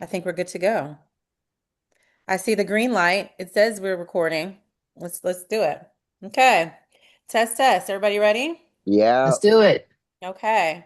I think we're good to go. I see the green light. It says we're recording. Let's do it. Okay. Test test. Everybody ready? Yeah. Let's do it. Okay.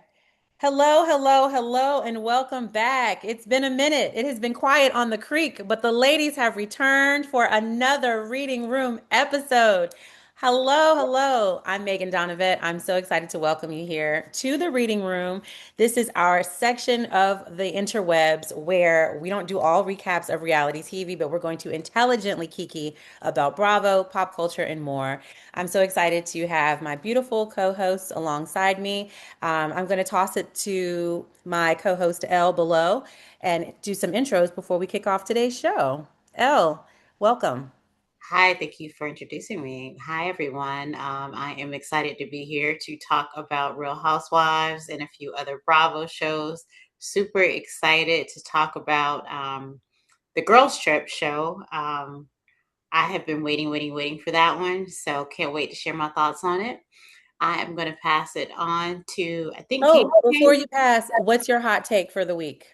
Hello, hello, hello, and welcome back. It's been a minute. It has been quiet on the creek, but the ladies have returned for another reading room episode. Hello, hello. I'm Meagan Donovet. I'm so excited to welcome you here to the reading room. This is our section of the interwebs where we don't do all recaps of reality TV, but we're going to intelligently kiki about Bravo, pop culture, and more. I'm so excited to have my beautiful co-hosts alongside me. I'm going to toss it to my co-host Elle below and do some intros before we kick off today's show. Elle, welcome. Hi, thank you for introducing me. Hi, everyone. I am excited to be here to talk about Real Housewives and a few other Bravo shows. Super excited to talk about the Girls Trip show. I have been waiting for that one, so can't wait to share my thoughts on it. I am going to pass it on to, I think, Candy Oh, before Cane you pass, what's your hot take for the week?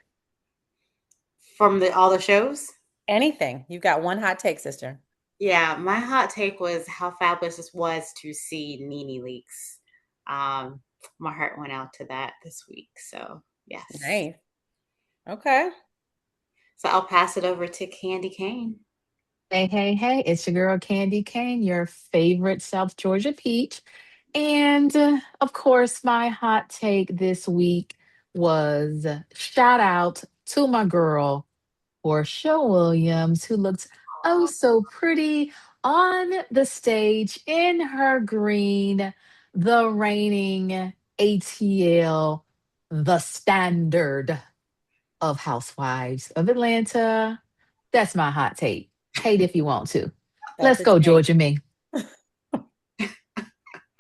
from all the shows. Anything. You've got one hot take, sister. Yeah, my hot take was how fabulous it was to see NeNe leaks. Um, my heart went out to that this week. So yes. Nice. Okay. So I'll pass it over to Candeecane. Hey, hey, hey, it's your girl Candeecane, your favorite South Georgia peach. And of course, my hot take this week was shout out to my girl, Porsha Williams, who looked oh so pretty on the stage in her green, the reigning ATL, the standard of Housewives of Atlanta. That's my hot take. Hate if you want to. That's Let's a go, take. Georgia Me.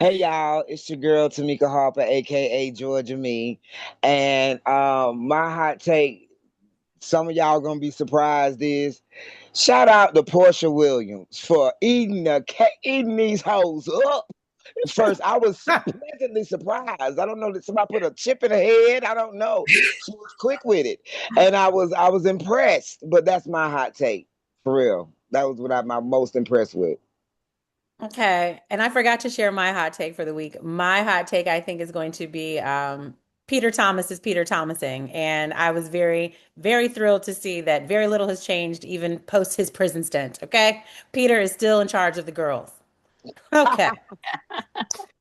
Hey y'all, it's your girl Tamika Harper, aka Georgia Me. And my hot take, some of y'all gonna be surprised is shout out to Porsha Williams for eating these hoes up. First, I was pleasantly surprised. I don't know that somebody put a chip in her head. I don't know. She was quick with it. And I was impressed. But that's my hot take. For real. That was what I'm most impressed with. Okay. And I forgot to share my hot take for the week. My hot take, I think, is going to be Peter Thomas is Peter Thomasing. And I was very, very thrilled to see that very little has changed even post his prison stint. Okay. Peter is still in charge of the girls. Okay.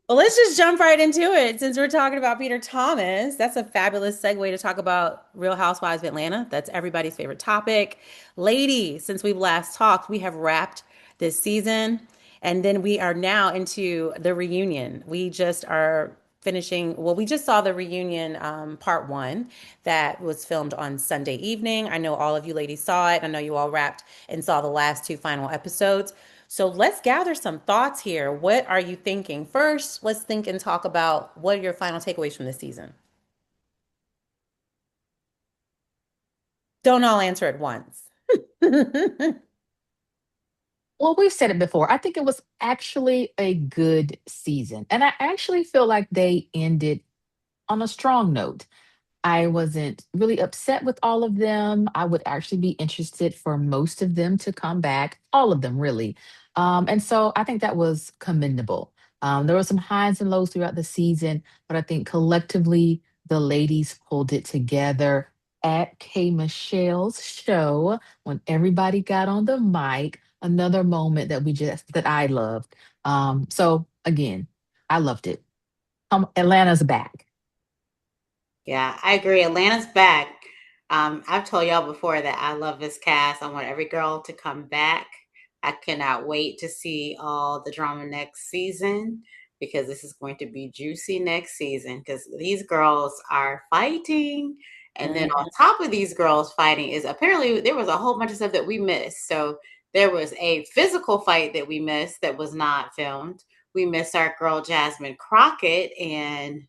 Well, let's just jump right into it. Since we're talking about Peter Thomas, that's a fabulous segue to talk about Real Housewives of Atlanta. That's everybody's favorite topic. Ladies, since we've last talked, we have wrapped this season, and then we are now into the reunion. We just are finishing, well, we just saw the reunion part one that was filmed on Sunday evening. I know all of you ladies saw it. I know you all wrapped and saw the last two final episodes. So let's gather some thoughts here. What are you thinking? First, let's think and talk about what are your final takeaways from this season. Don't all answer at once. Well, we've said it before. I think it was actually a good season. And I actually feel like they ended on a strong note. I wasn't really upset with all of them. I would actually be interested for most of them to come back, all of them, really. And so I think that was commendable. There were some highs and lows throughout the season, but I think collectively the ladies pulled it together at K. Michelle's show when everybody got on the mic. Another moment that I loved. So again, I loved it. Atlanta's back. Yeah, I agree. Atlanta's back. I've told y'all before that I love this cast. I want every girl to come back. I cannot wait to see all the drama next season because this is going to be juicy next season because these girls are fighting. And then on Mhm. top of these girls fighting is apparently there was a whole bunch of stuff that we missed. So there was a physical fight that we missed that was not filmed. We missed our girl Jasmine Crockett and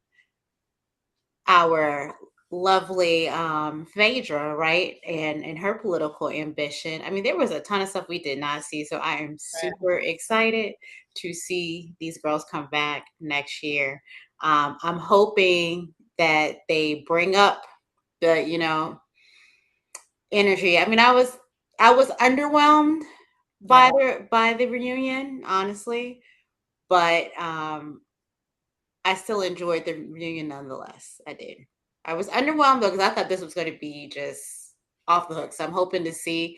our lovely Phaedra, right? And her political ambition. I mean, there was a ton of stuff we did not see. So I am super excited to see these girls come back next year. I'm hoping that they bring up the, energy. I mean, I was underwhelmed Yeah. by the reunion, honestly, but I still enjoyed the reunion nonetheless. I did. I was underwhelmed though because I thought this was going to be just off the hook. So I'm hoping to see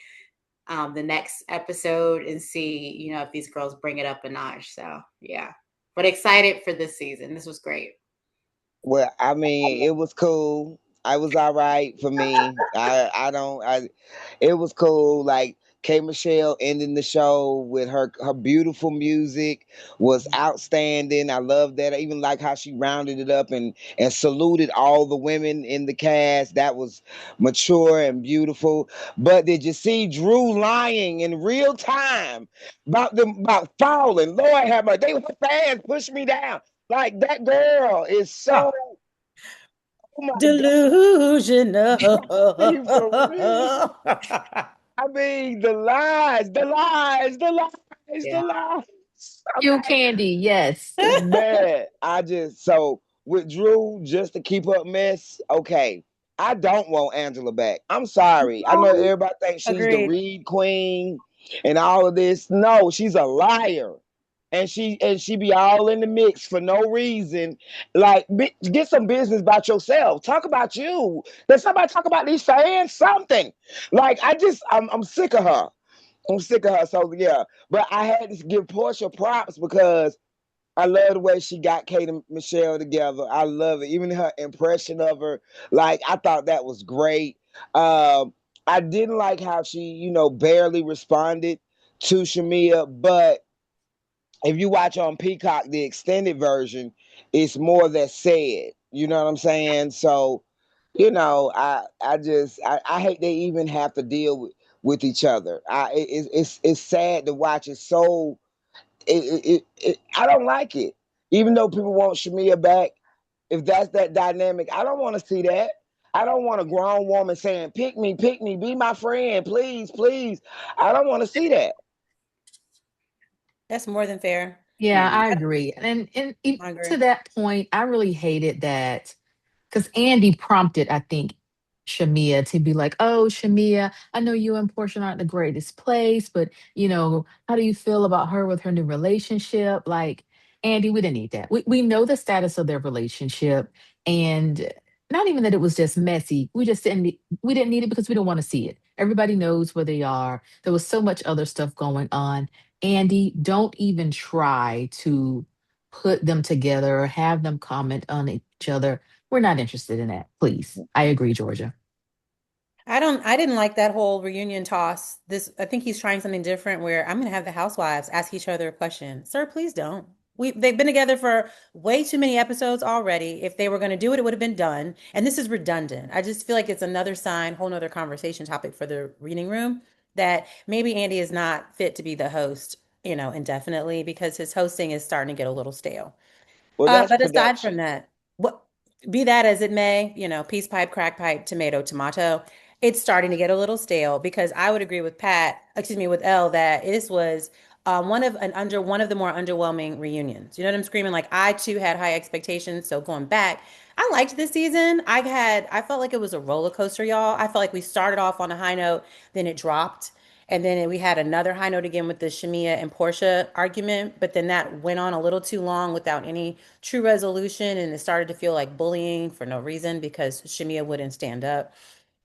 the next episode and see, if these girls bring it up a notch. So yeah, but excited for this season. This was great. Well, I mean, it was cool. I was all right for me. I don't I It was cool. Like K Michelle ending the show with her beautiful music was outstanding. I love that. I even like how she rounded it up and saluted all the women in the cast. That was mature and beautiful. But did you see Drew lying in real time about falling? Lord have mercy. Her fans pushed me down. Like that girl is so, Oh, oh my delusional. God, for real. I mean, the Yeah. lies. You Okay. Candy, yes. Man, I just, so with Drew, just to keep up mess, okay. I don't want Angela back. I'm sorry. I know No. everybody thinks she's the Agreed. Reed Queen and all of this. No, she's a liar. And she be all in the mix for no reason. Like, get some business about yourself. Talk about you. Let somebody talk about these fans. Something. Like, I'm sick of her. I'm sick of her. So yeah, but I had to give Porsha props because I love the way she got Kate and Michelle together. I love it. Even her impression of her, like I thought that was great. I didn't like how she, barely responded to Shamea, but if you watch on Peacock, the extended version, it's more that said. You know what I'm saying? So, I hate they even have to deal with each other. It's sad to watch. It's so I don't like it. Even though people want Shamia back, if that's that dynamic, I don't want to see that. I don't want a grown woman saying, pick me, be my friend, please, please. I don't want to see that. That's more than fair. Yeah, Mm. I agree. And I to agree. that point, I really hated that because Andy prompted, I think, Shamia to be like, "Oh, Shamia, I know you and Portia aren't the greatest place, but how do you feel about her with her new relationship?" Like, Andy, we didn't need that. We know the status of their relationship, and not even that it was just messy. We didn't need it because we don't want to see it. Everybody knows where they are. There was so much other stuff going on. Andy, don't even try to put them together or have them comment on each other. We're not interested in that, please. I agree, Georgia. I didn't like that whole reunion toss. I think he's trying something different where I'm gonna have the housewives ask each other a question. Sir, please don't. They've been together for way too many episodes already. If they were gonna do it, it would have been done. And this is redundant. I just feel like it's another sign, whole nother conversation topic for the reading room that maybe Andy is not fit to be the host, indefinitely because his hosting is starting to get a little stale. Well, that's But aside from production. that, what be that as it may, peace pipe, crack pipe, tomato, tomato, it's starting to get a little stale because I would agree with with Elle that this was one of the more underwhelming reunions. You know what I'm screaming? Like I too had high expectations, so going back, I liked this season. I felt like it was a roller coaster, y'all. I felt like we started off on a high note, then it dropped. And then we had another high note again with the Shamea and Portia argument, but then that went on a little too long without any true resolution, and it started to feel like bullying for no reason because Shamea wouldn't stand up.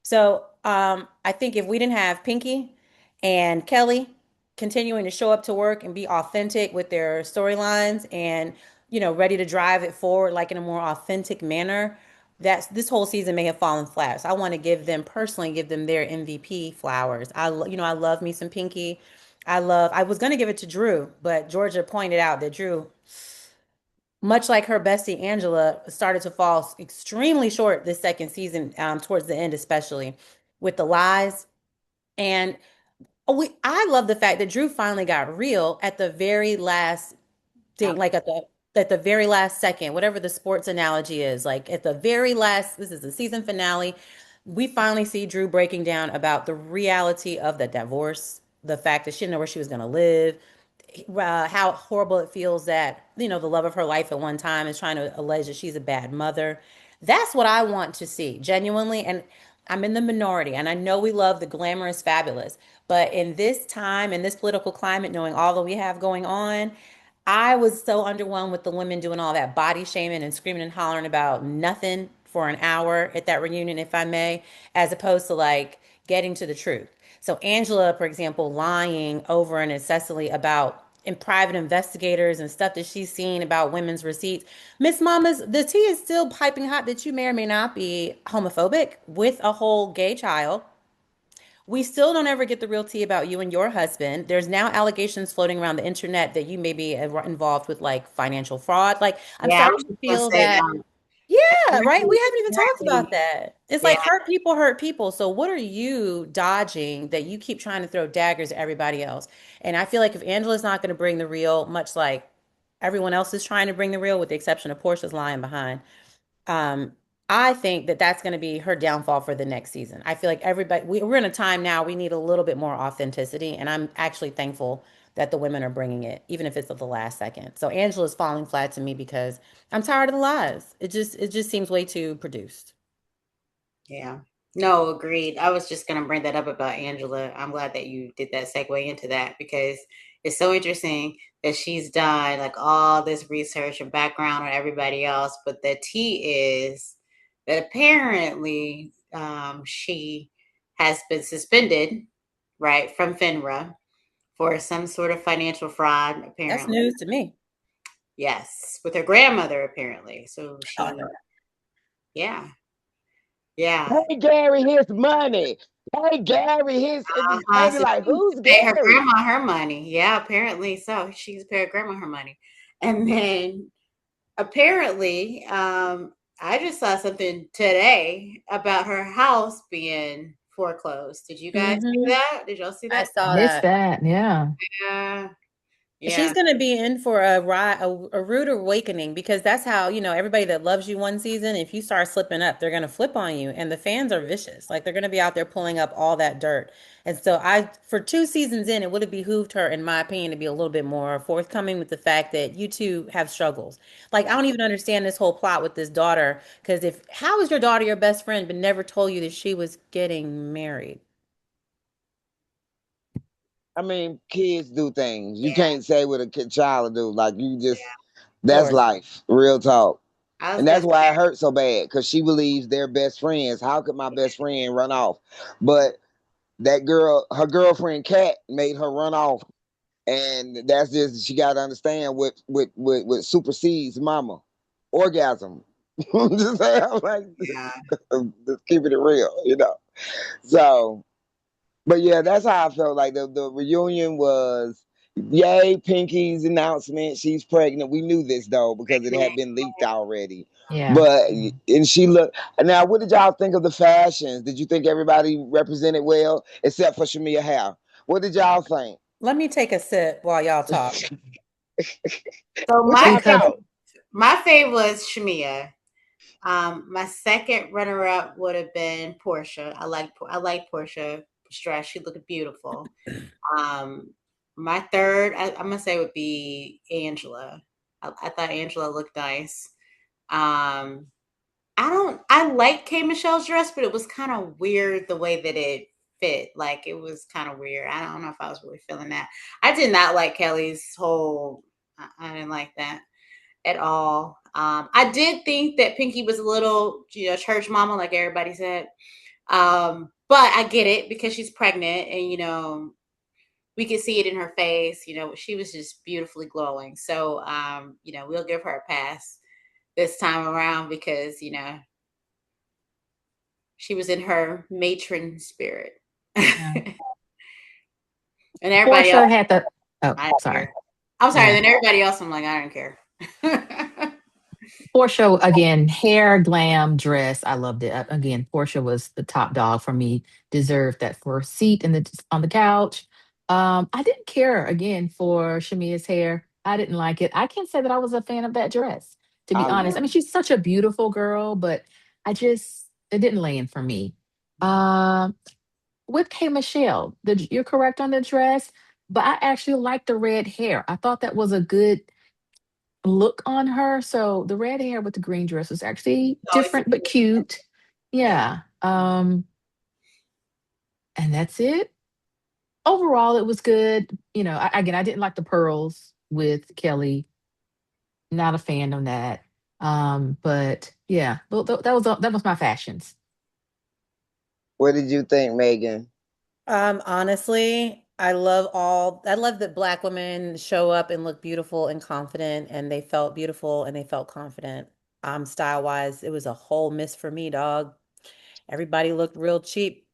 So I think if we didn't have Pinky and Kelly continuing to show up to work and be authentic with their storylines and ready to drive it forward like in a more authentic manner, that's this whole season may have fallen flat. So I want to give them their MVP flowers. I love me some Pinky. I was going to give it to Drew, but Georgia pointed out that Drew, much like her bestie Angela, started to fall extremely short this second season, towards the end, especially with the lies. And I love the fact that Drew finally got real at the very last thing, Yep. like at the very last second, whatever the sports analogy is, like at the very last, this is the season finale. We finally see Drew breaking down about the reality of the divorce, the fact that she didn't know where she was going to live, how horrible it feels that the love of her life at one time is trying to allege that she's a bad mother. That's what I want to see genuinely. And I'm in the minority, and I know we love the glamorous fabulous, but in this time, in this political climate, knowing all that we have going on, I was so underwhelmed with the women doing all that body shaming and screaming and hollering about nothing for an hour at that reunion, if I may, as opposed to like getting to the truth. So Angela, for example, lying over and incessantly about in private investigators and stuff that she's seen about women's receipts. Miss Mamas, the tea is still piping hot that you may or may not be homophobic with a whole gay child. We still don't ever get the real tea about you and your husband. There's now allegations floating around the internet that you may be involved with like financial fraud. Like, I'm Yeah, I was starting to just gonna feel say that, that. yeah, right? We Exactly, haven't even talked about exactly. that. It's Yeah, like hurt people hurt people. So what are you dodging that you keep trying to throw daggers at everybody else? And I feel like if Angela's not going to bring the real, much like everyone else is trying to bring the real, with the exception of Portia's lying behind, um, I think that that's going to be her downfall for the next season. I feel like we're in a time now we need a little bit more authenticity, and I'm actually thankful that the women are bringing it, even if it's at the last second. So Angela's falling flat to me because I'm tired of the lies. It just seems way too produced. yeah. No, agreed. I was just gonna bring that up about Angela. I'm glad that you did that segue into that because it's so interesting that she's done like all this research and background on everybody else, but the tea is that apparently she has been suspended, right, from FINRA for some sort of financial fraud, That's apparently. news to me. Yes, with her grandmother, apparently. So Oh, I know she, that. yeah, yeah. Pay Gary his money. Pay Gary his. Uh-huh. They be So like, she used who's to pay her Gary? grandma her money. Yeah, apparently so. She used to pay her grandma her money. And then apparently, I just saw something today about her house being foreclosed. Did you guys see Hmm. that? Did y'all see I that? I saw missed that. that. Yeah. Yeah, She's yeah, going to be in for a rude awakening because that's how, everybody that loves you one season, if you start slipping up, they're going to flip on you. And the fans are vicious. Like they're going to be out there pulling up all that dirt. And so for 2 seasons in, it would have behooved her, in my opinion, to be a little bit more forthcoming with the fact that you two have struggles. Like I don't even understand this whole plot with this daughter because how is your daughter your best friend but never told you that she was getting married? I mean, kids do things. You yeah, can't say what a kid child do. Like you just, yeah. that's Lord. life, real talk. I was And gonna that's why say, it hurts so bad because she believes they're best friends. How could my best friend run off? But that girl, her girlfriend Kat, made her run off, and that's just she got to understand what supersedes mama orgasm. I'm just saying, I'm like, yeah, just keeping it real. So, but yeah, that's how I felt. Like the reunion was, yay, Pinky's announcement. She's pregnant. We knew this though because it had been leaked already. Yeah. But and she looked. Now, what did y'all think of the fashions? Did you think everybody represented well, except for Shamea Howe? What did y'all think? Let me take a sip while y'all talk. so What y'all Because thought? my fave was Shamia. My second runner up would have been Porsha. I like Porsha Stress. She looked beautiful. Um, my third, I'm gonna say would be Angela. I thought Angela looked nice. Um, I like K Michelle's dress, but it was kind of weird the way that it fit. Like it was kind of weird. I don't know if I was really feeling that. I did not like Kelly's whole. I didn't like that at all. I did think that Pinky was a little, church mama, like everybody said. But I get it because she's pregnant, and we could see it in her face. She was just beautifully glowing. So, we'll give her a pass this time around because she was in her matron spirit, yeah. and everybody else, Portia had the, oh, I didn't sorry. care. I'm sorry. Yeah. Then everybody else, I'm like, I don't care. Portia, again, hair, glam, dress. I loved it. Again, Portia was the top dog for me. Deserved that first seat on the couch. I didn't care again for Shamia's hair. I didn't like it. I can't say that I was a fan of that dress, to be I honest. I mean, she's such a beautiful girl, but it didn't land for me. Um, with K Michelle, you're correct on the dress, but I actually like the red hair. I thought that was a good look on her. So the red hair with the green dress was actually Always, different but cute. yeah. Yeah. And that's it. Overall, it was good. Again, I didn't like the pearls with Kelly. Not a fan of that. But yeah, that was my fashions. What did you think, Megan? Honestly, I love that Black women show up and look beautiful and confident, and they felt beautiful and they felt confident. Style wise, it was a whole miss for me, dog. Everybody looked real cheap,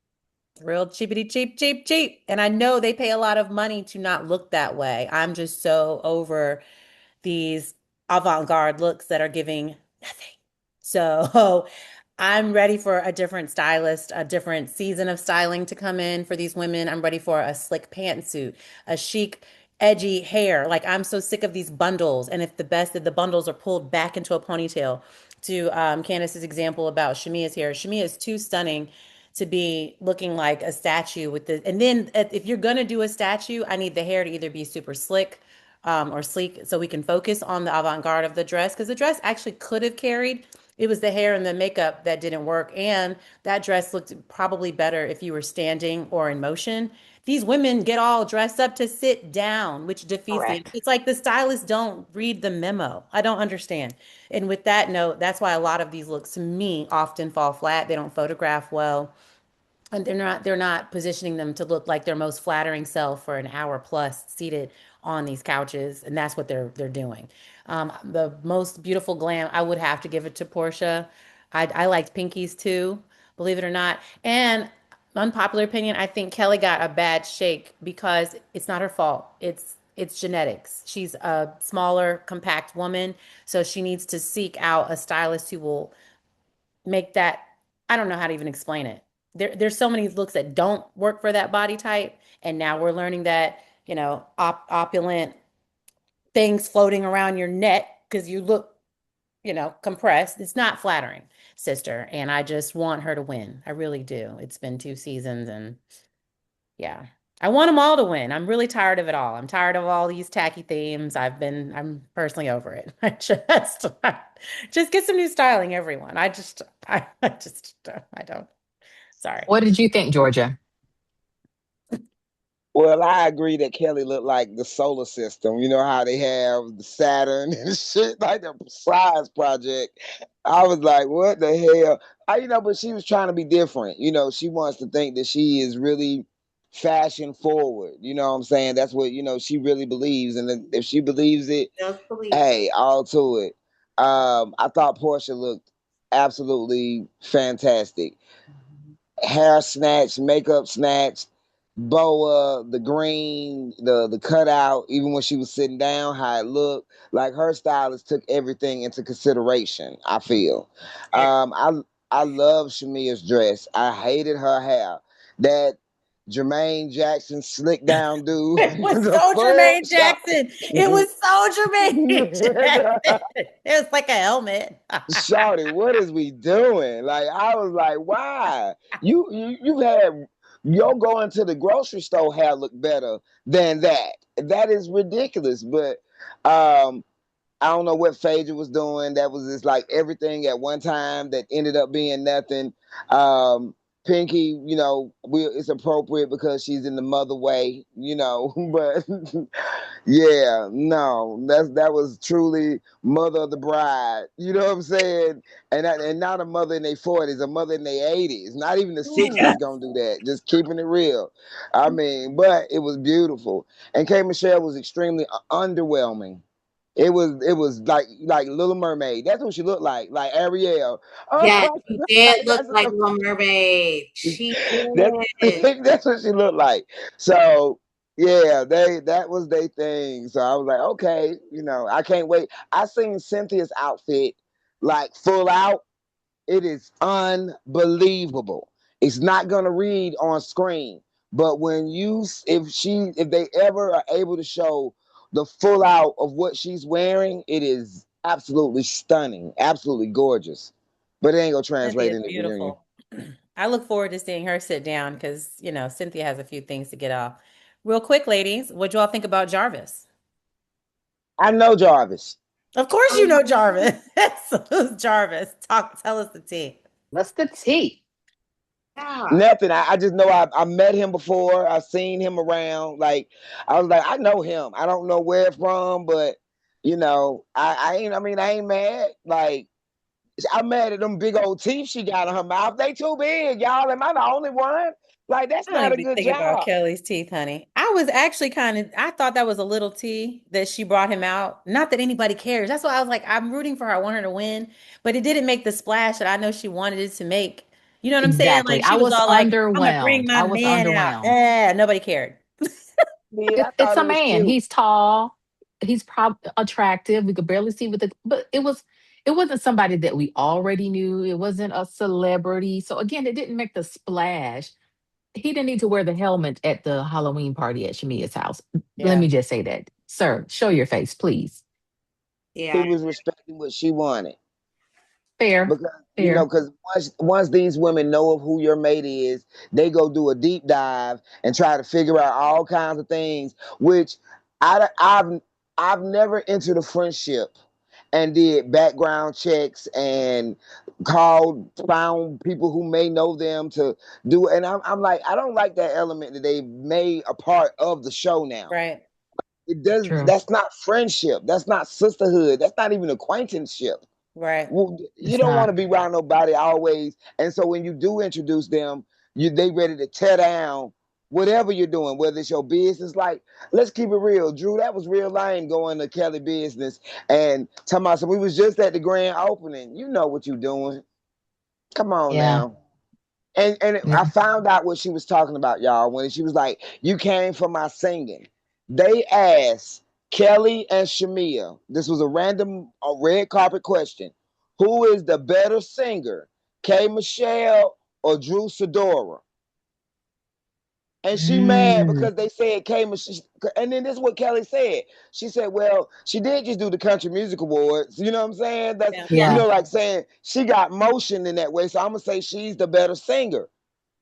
real cheapity cheap, cheap, cheap. And I know they pay a lot of money to not look that way. I'm just so over these avant-garde looks that are giving nothing. So I'm ready for a different stylist, a different season of styling to come in for these women. I'm ready for a slick pantsuit, a chic, edgy hair. Like I'm so sick of these bundles. And if the best that the bundles are pulled back into a ponytail, to Candace's example about Shamea's hair, Shamea is too stunning to be looking like a statue with the. And then if you're gonna do a statue, I need the hair to either be super slick or sleek so we can focus on the avant-garde of the dress because the dress actually could have carried. It was the hair and the makeup that didn't work. And that dress looked probably better if you were standing or in motion. These women get all dressed up to sit down, which defeats the. Correct. It's like the stylists don't read the memo. I don't understand. And with that note, that's why a lot of these looks to me often fall flat. They don't photograph well and they're not positioning them to look like their most flattering self for an hour plus seated on these couches, and that's what they're doing. The most beautiful glam, I would have to give it to Porsha. I liked Pinky's too, believe it or not. And unpopular opinion, I think Kelly got a bad shake because it's not her fault. It's genetics. She's a smaller, compact woman, so she needs to seek out a stylist who will make that. I don't know how to even explain it. There's so many looks that don't work for that body type, and now we're learning that opulent things floating around your neck because you look compressed. It's not flattering, sister, and I just want her to win. I really do. It's been 2 seasons, and yeah. I want them all to win. I'm really tired of it all. I'm tired of all these tacky themes. I'm personally over it. Just get some new styling, everyone. I don't. Sorry. What did you think, Georgia? Well, I agree that Kelly looked like the solar system. You know how they have the Saturn and shit, like the Science Project. I was like, what the hell? But she was trying to be different. She wants to think that she is really fashion forward. You know what I'm saying? That's what, she really believes. And then if she believes it, Just believe it. hey, all to it. I thought Portia looked absolutely fantastic. Hair snatched, makeup snatched, boa, the green, the cutout, even when she was sitting down, how it looked. Like her stylist took everything into consideration, I feel. I love Shamea's dress. I hated her hair. That Jermaine Jackson slick down dude. It was The so fuck Jermaine Jackson. It was so Jermaine Jackson. It was like a helmet. Shawty, what is we doing? Like I was like, why? You've had your going to the grocery store hair look better than that. That is ridiculous. But I don't know what Phaedra was doing. That was just like everything at one time that ended up being nothing. Pinky, it's appropriate because she's in the mother way, but yeah, no, that was truly mother of the bride. You know what I'm saying? And not a mother in their 40s, a mother in their 80s. Not even the 60s gonna do that. Just keeping it real. I mean, but it was beautiful. And K Michelle was extremely underwhelming. It was like Little Mermaid. That's what she looked like Ariel. Yeah, Oh, she did look that's like Little Mermaid. She that's did. that's what she looked like. So yeah, that was their thing. So I was like, okay, I can't wait. I seen Cynthia's outfit like full out. It is unbelievable. It's not gonna read on screen, but if they ever are able to show the full out of what she's wearing, it is absolutely stunning, absolutely gorgeous. But it ain't gonna translate Cynthia's in the reunion. beautiful. I look forward to seeing her sit down because, Cynthia has a few things to get off. Real quick, ladies, what y'all think about Jarvis? I know Jarvis. Of course you know Jarvis. Who's Jarvis? Tell us the tea. What's the tea? Nothing. I just know I met him before. I've seen him around. Like I was like, I know him. I don't know where from, but I ain't mad. Like I'm mad at them big old teeth she got in her mouth. They too big, y'all. Am I the only one? Like that's I don't not a even good think about job. Kelly's teeth, honey. I was actually I thought that was a little tea that she brought him out. Not that anybody cares. That's why I was like, I'm rooting for her. I want her to win, but it didn't make the splash that I know she wanted it to make. You know what I'm saying? Exactly. Like I she was was all like, I'm gonna bring underwhelmed. my I was man out. underwhelmed. Nobody cared. Yeah, I It's thought a it was man. cute. He's tall. He's attractive. We could barely see but it wasn't somebody that we already knew. It wasn't a celebrity. So again, it didn't make the splash. He didn't need to wear the helmet at the Halloween party at Shamea's house. Let Yeah. me just say that. Sir, show your face, please. He Yeah. was respecting what she wanted. Fair. Because Fair. because once these women know of who your mate is, they go do a deep dive and try to figure out all kinds of things. Which I've never entered a friendship and did background checks and found people who may know them to do. And I'm like, I don't like that element that they made a part of the show now. Right. It does. True. That's not friendship. That's not sisterhood. That's not even acquaintanceship. Right. Well, you It's don't want not. to be around nobody always. And so when you do introduce them, they ready to tear down whatever you're doing, whether it's your business. Like, let's keep it real. Drew, that was real lame going to Kelly business and talking about, so we was just at the grand opening. You know what you doing. Come on Yeah. now. And I Yeah. found out what she was talking about, y'all, when she was like, "You came for my singing." They asked Kelly and Shamea. This was a red carpet question. Who is the better singer, K. Michelle or Drew Sidora? And she mad Mm, because they said K. Michelle. And then this is what Kelly said. She said, "Well, she did just do the Country Music Awards. You know what I'm saying? That's Yeah. yeah. like saying she got motion in that way. So I'm gonna say she's the better singer."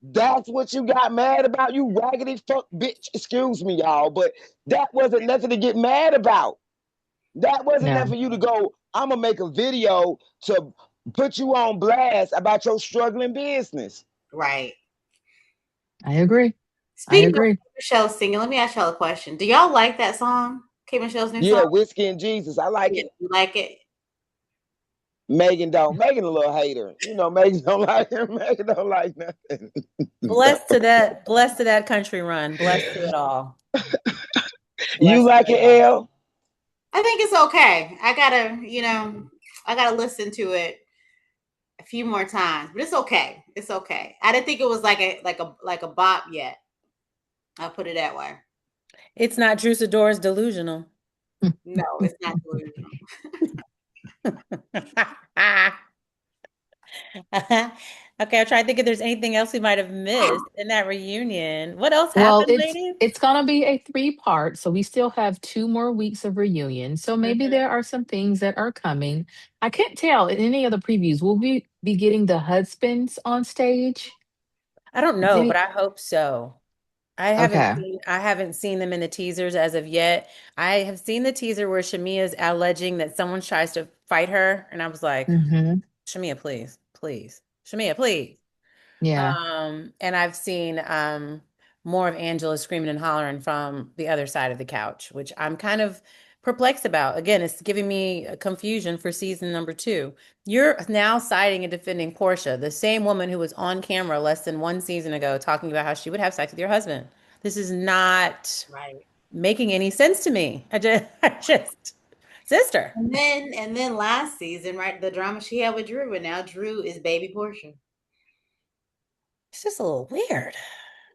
That's what you got mad about, you raggedy fuck bitch. Excuse me, y'all, but that wasn't nothing to get mad about. That wasn't nothing No. for you to go, I'm gonna make a video to put you on blast about your struggling business. Right. I agree. I Speaking of agree. Michelle singing, let me ask y'all a question. Do y'all like that song? K. Michelle's new Yeah, song? Whiskey and Jesus. I like Yeah, it. you like it? Megan don't. Megan a little hater. Megan don't like him. Megan don't like nothing. Blessed to that country run. Blessed to it all. You Blessed to like it it, all. Elle? I think it's okay. I gotta listen to it a few more times, but it's okay. It's okay. I didn't think it was like a bop yet. I'll put it that way. It's not Drew Sidor's delusional. No, it's not delusional. Okay, I'm trying to think if there's anything else we might have missed in that reunion. What else Well, happened, ladies? it's gonna be a three-part, so we still have 2 more weeks of reunion. So maybe Mhm. there are some things that are coming. I can't tell in any of the previews. Will we be getting the husbands on stage? I don't Is know, but any I hope so. okay. I haven't seen them in the teasers as of yet. I have seen the teaser where Shamea is alleging that someone tries to fight her, and I was like, Hmm. Shamea, please, please. Shamea, please. Yeah. And I've seen more of Angela screaming and hollering from the other side of the couch, which I'm kind of perplexed about. Again, it's giving me a confusion for season number 2. You're now citing and defending Porsha, the same woman who was on camera less than 1 season ago talking about how she would have sex with your husband. This is not Right. making any sense to me. Sister. And then last season, right, the drama she had with Drew, and now Drew is baby Porsha. It's just a little weird.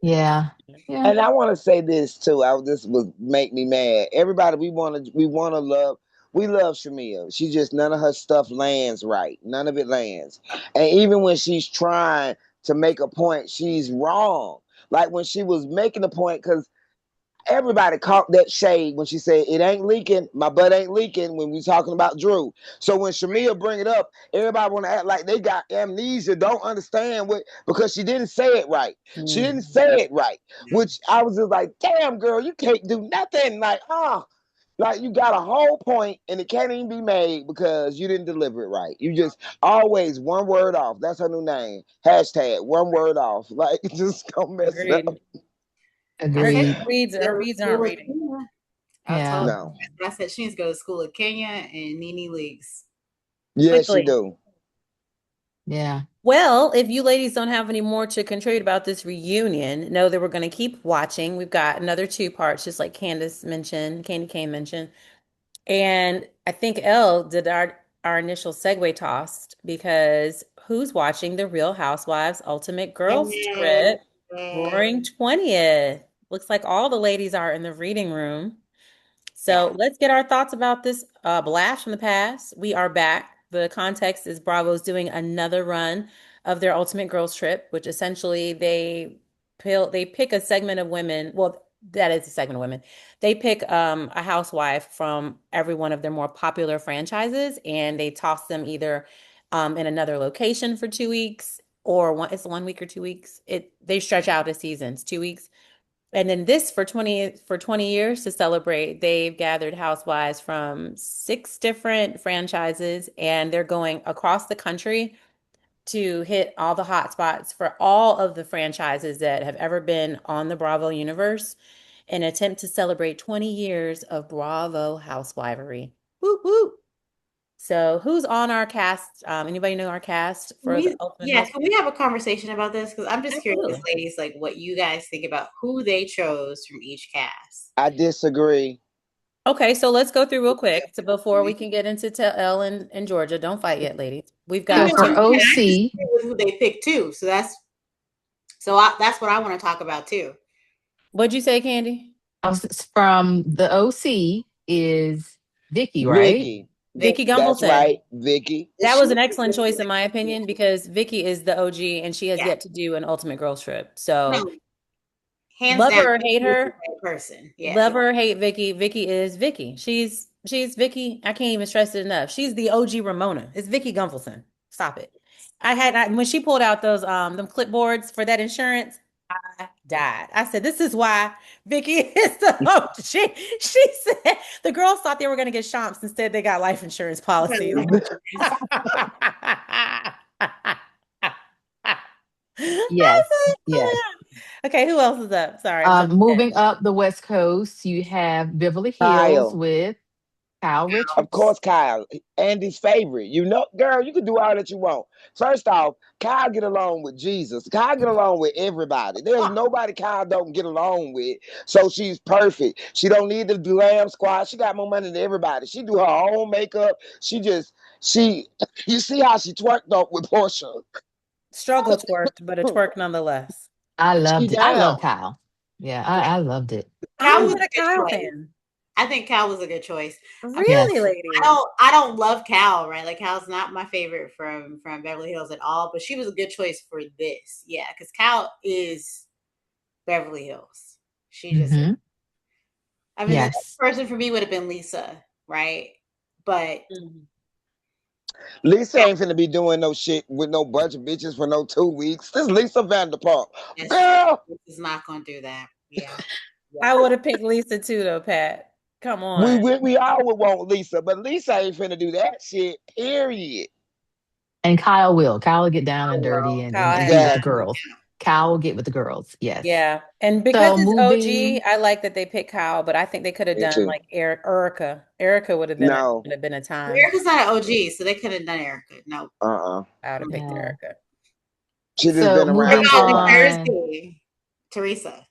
Yeah. Yeah. And I want to say this too. This would make me mad. Everybody, we want to love. We love Shamea. She just none of her stuff lands right. None of it lands. And even when she's trying to make a point, she's wrong. Like when she was making a point, because everybody caught that shade when she said it ain't leaking, my butt ain't leaking when we talking about Drew. So when Shamea bring it up, everybody want to act like they got amnesia, don't understand what, because she didn't say it right. She didn't Mm. say it right, which I was just like, damn girl, you can't do nothing. Like, Like you got a whole point and it can't even be made because you didn't deliver it right. You just always one word off. That's her new name. Hashtag one word off. Like just gonna mess it up. Agreed. I said Agreed. Her reads aren't reading. Kenya. I told Yeah. No. I said she needs to go to school at Kenya and NeNe leagues. Yes, you Quickly. do. Yeah. Well, if you ladies don't have any more to contribute about this reunion, know that we're going to keep watching. We've got another two parts, just like Candeecane mentioned. And I think Elle did our initial segue tossed because who's watching the Real Housewives Ultimate Girls Yes, Trip yes, Roaring 20th? Looks like all the ladies are in the reading room. yeah. So let's get our thoughts about this blast from the past. We are back. The context is Bravo's doing another run of their Ultimate Girls Trip, which essentially they pick a segment of women. Well, that is a segment of women. They pick a housewife from every one of their more popular franchises, and they toss them either in another location for 2 weeks, or it's 1 week or 2 weeks. They stretch out the seasons, 2 weeks. And then this for 20 years to celebrate, they've gathered housewives from 6 different franchises and they're going across the country to hit all the hot spots for all of the franchises that have ever been on the Bravo universe in an attempt to celebrate 20 years of Bravo housewifery. Whoop whoop. So who's on our cast? Anybody know our cast for the Ultimate Yeah, House? can we have a conversation about this? Because I'm just curious, Absolutely. ladies, like what you guys think about who they chose from each cast. I disagree. Okay, so let's go through real quick so before we can get into Ellen and Georgia. Don't fight yet, ladies. We've No, So got no, for two. and I OC, disagree with who they picked too. That's what I want to talk about too. What'd you say, Candy? from the OC is Vicky, right? Vicky. Vicky Vicky. That's Gumbelson. right. Vicky. That She was an excellent choice in my yeah, opinion because Vicky is the OG and she has yeah. yet to do an Ultimate Girls Trip. So No, hands love down, her or hate Vicky is her, that person. Yeah. love her or hate Vicky. Vicky is Vicky. She's Vicky. I can't even stress it enough. She's the OG Ramona. It's Vicky Gumbelson. Stop it. When she pulled out those them clipboards for that insurance, I died. I said, "This is why Vicky is the OG." She said the girls thought they were going to get shomps, instead they got life insurance policies. Yes. Yes. Okay, who else is up? Sorry, I'm jumping ahead. Moving up the West Coast, you have Beverly Hills Kyle. with Kyle Of Richards. course, Kyle, Andy's favorite. You know, girl, you can do all that you want. First off, Kyle get along with Jesus. Kyle get along with everybody. There's nobody Kyle don't get along with. So she's perfect. She don't need the glam squad. She got more money than everybody. She do her own makeup. She you see how she twerked up with Porsha. Struggle twerked, but a twerk nonetheless. I She loved it. I love down. Kyle. Yeah, Yeah. I loved it. Cal I'm was not a a good Kyle choice. fan. I think Cal was a good choice. Really, Yes. ladies? I don't love Cal, right? Like Cal's not my favorite from Beverly Hills at all, but she was a good choice for this. Yeah, because Cal is Beverly Hills. She just is. Hmm. I mean, the next Yes. person for me would have been Lisa, right? But Mhm. Lisa ain't finna be doing no shit with no bunch of bitches for no 2 weeks. This Lisa Vanderpump. that's true. Girl, This is not going to do that. Yeah. Yeah. I would have picked Lisa too, though, Pat. Come on. we all would want Lisa, but Lisa ain't finna do that shit, period. And Kyle will. Kyle will get down Oh, and dirty well. and, Kyle and has be with to. the Exactly. girls. Kyle will get with the girls. Yes. Yeah. And because So it's OG, moving. I like that they picked Kyle, but I think they could have Me done too. like Erica. Erica No. would have been a time. Erica's not an OG, so they could have done Erica. No. Uh-uh. I would have picked Yeah. Erica. She just So been What around moving too about long. New on. Jersey? Teresa.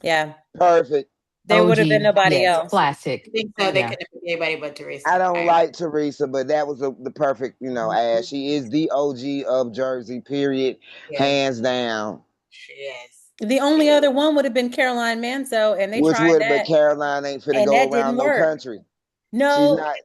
Yeah. Perfect. There would have been OG. nobody Yes. else. I Classic. think so. They Yeah. couldn't pick anybody but I Teresa. don't like Teresa, but that was the perfect, ass. Mhm. She is the OG of Jersey, period. Yes, Hands down. she is. The only other one would have been Caroline Manso, and they Which tried would, but that, Caroline ain't finna and go that didn't around no work. country. She's No, not.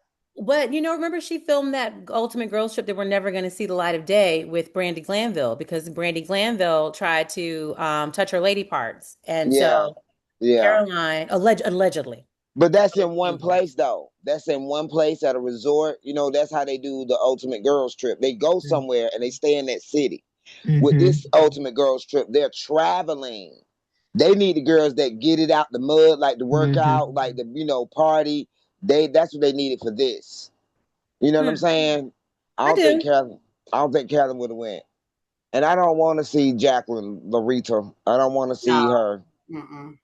but remember she filmed that Ultimate Girls Trip that we're never going to see the light of day with Brandy Glanville because Brandy Glanville tried to touch her lady parts, and Yeah. so Yeah. Caroline allegedly. But that's in one place though. That's in one place at a resort. That's how they do the ultimate girls trip. They go somewhere and they stay in that city. With Mm-hmm. this ultimate girls trip, they're traveling. They need the girls that get it out the mud, like the workout, Hmm. like the party. That's what they needed for this. You know what I'm Hmm, saying? I I don't think do. Carolyn. I don't think Carolyn would have went. And I don't want to see Jacqueline Larita. I don't want to see No. her. Mm-mm.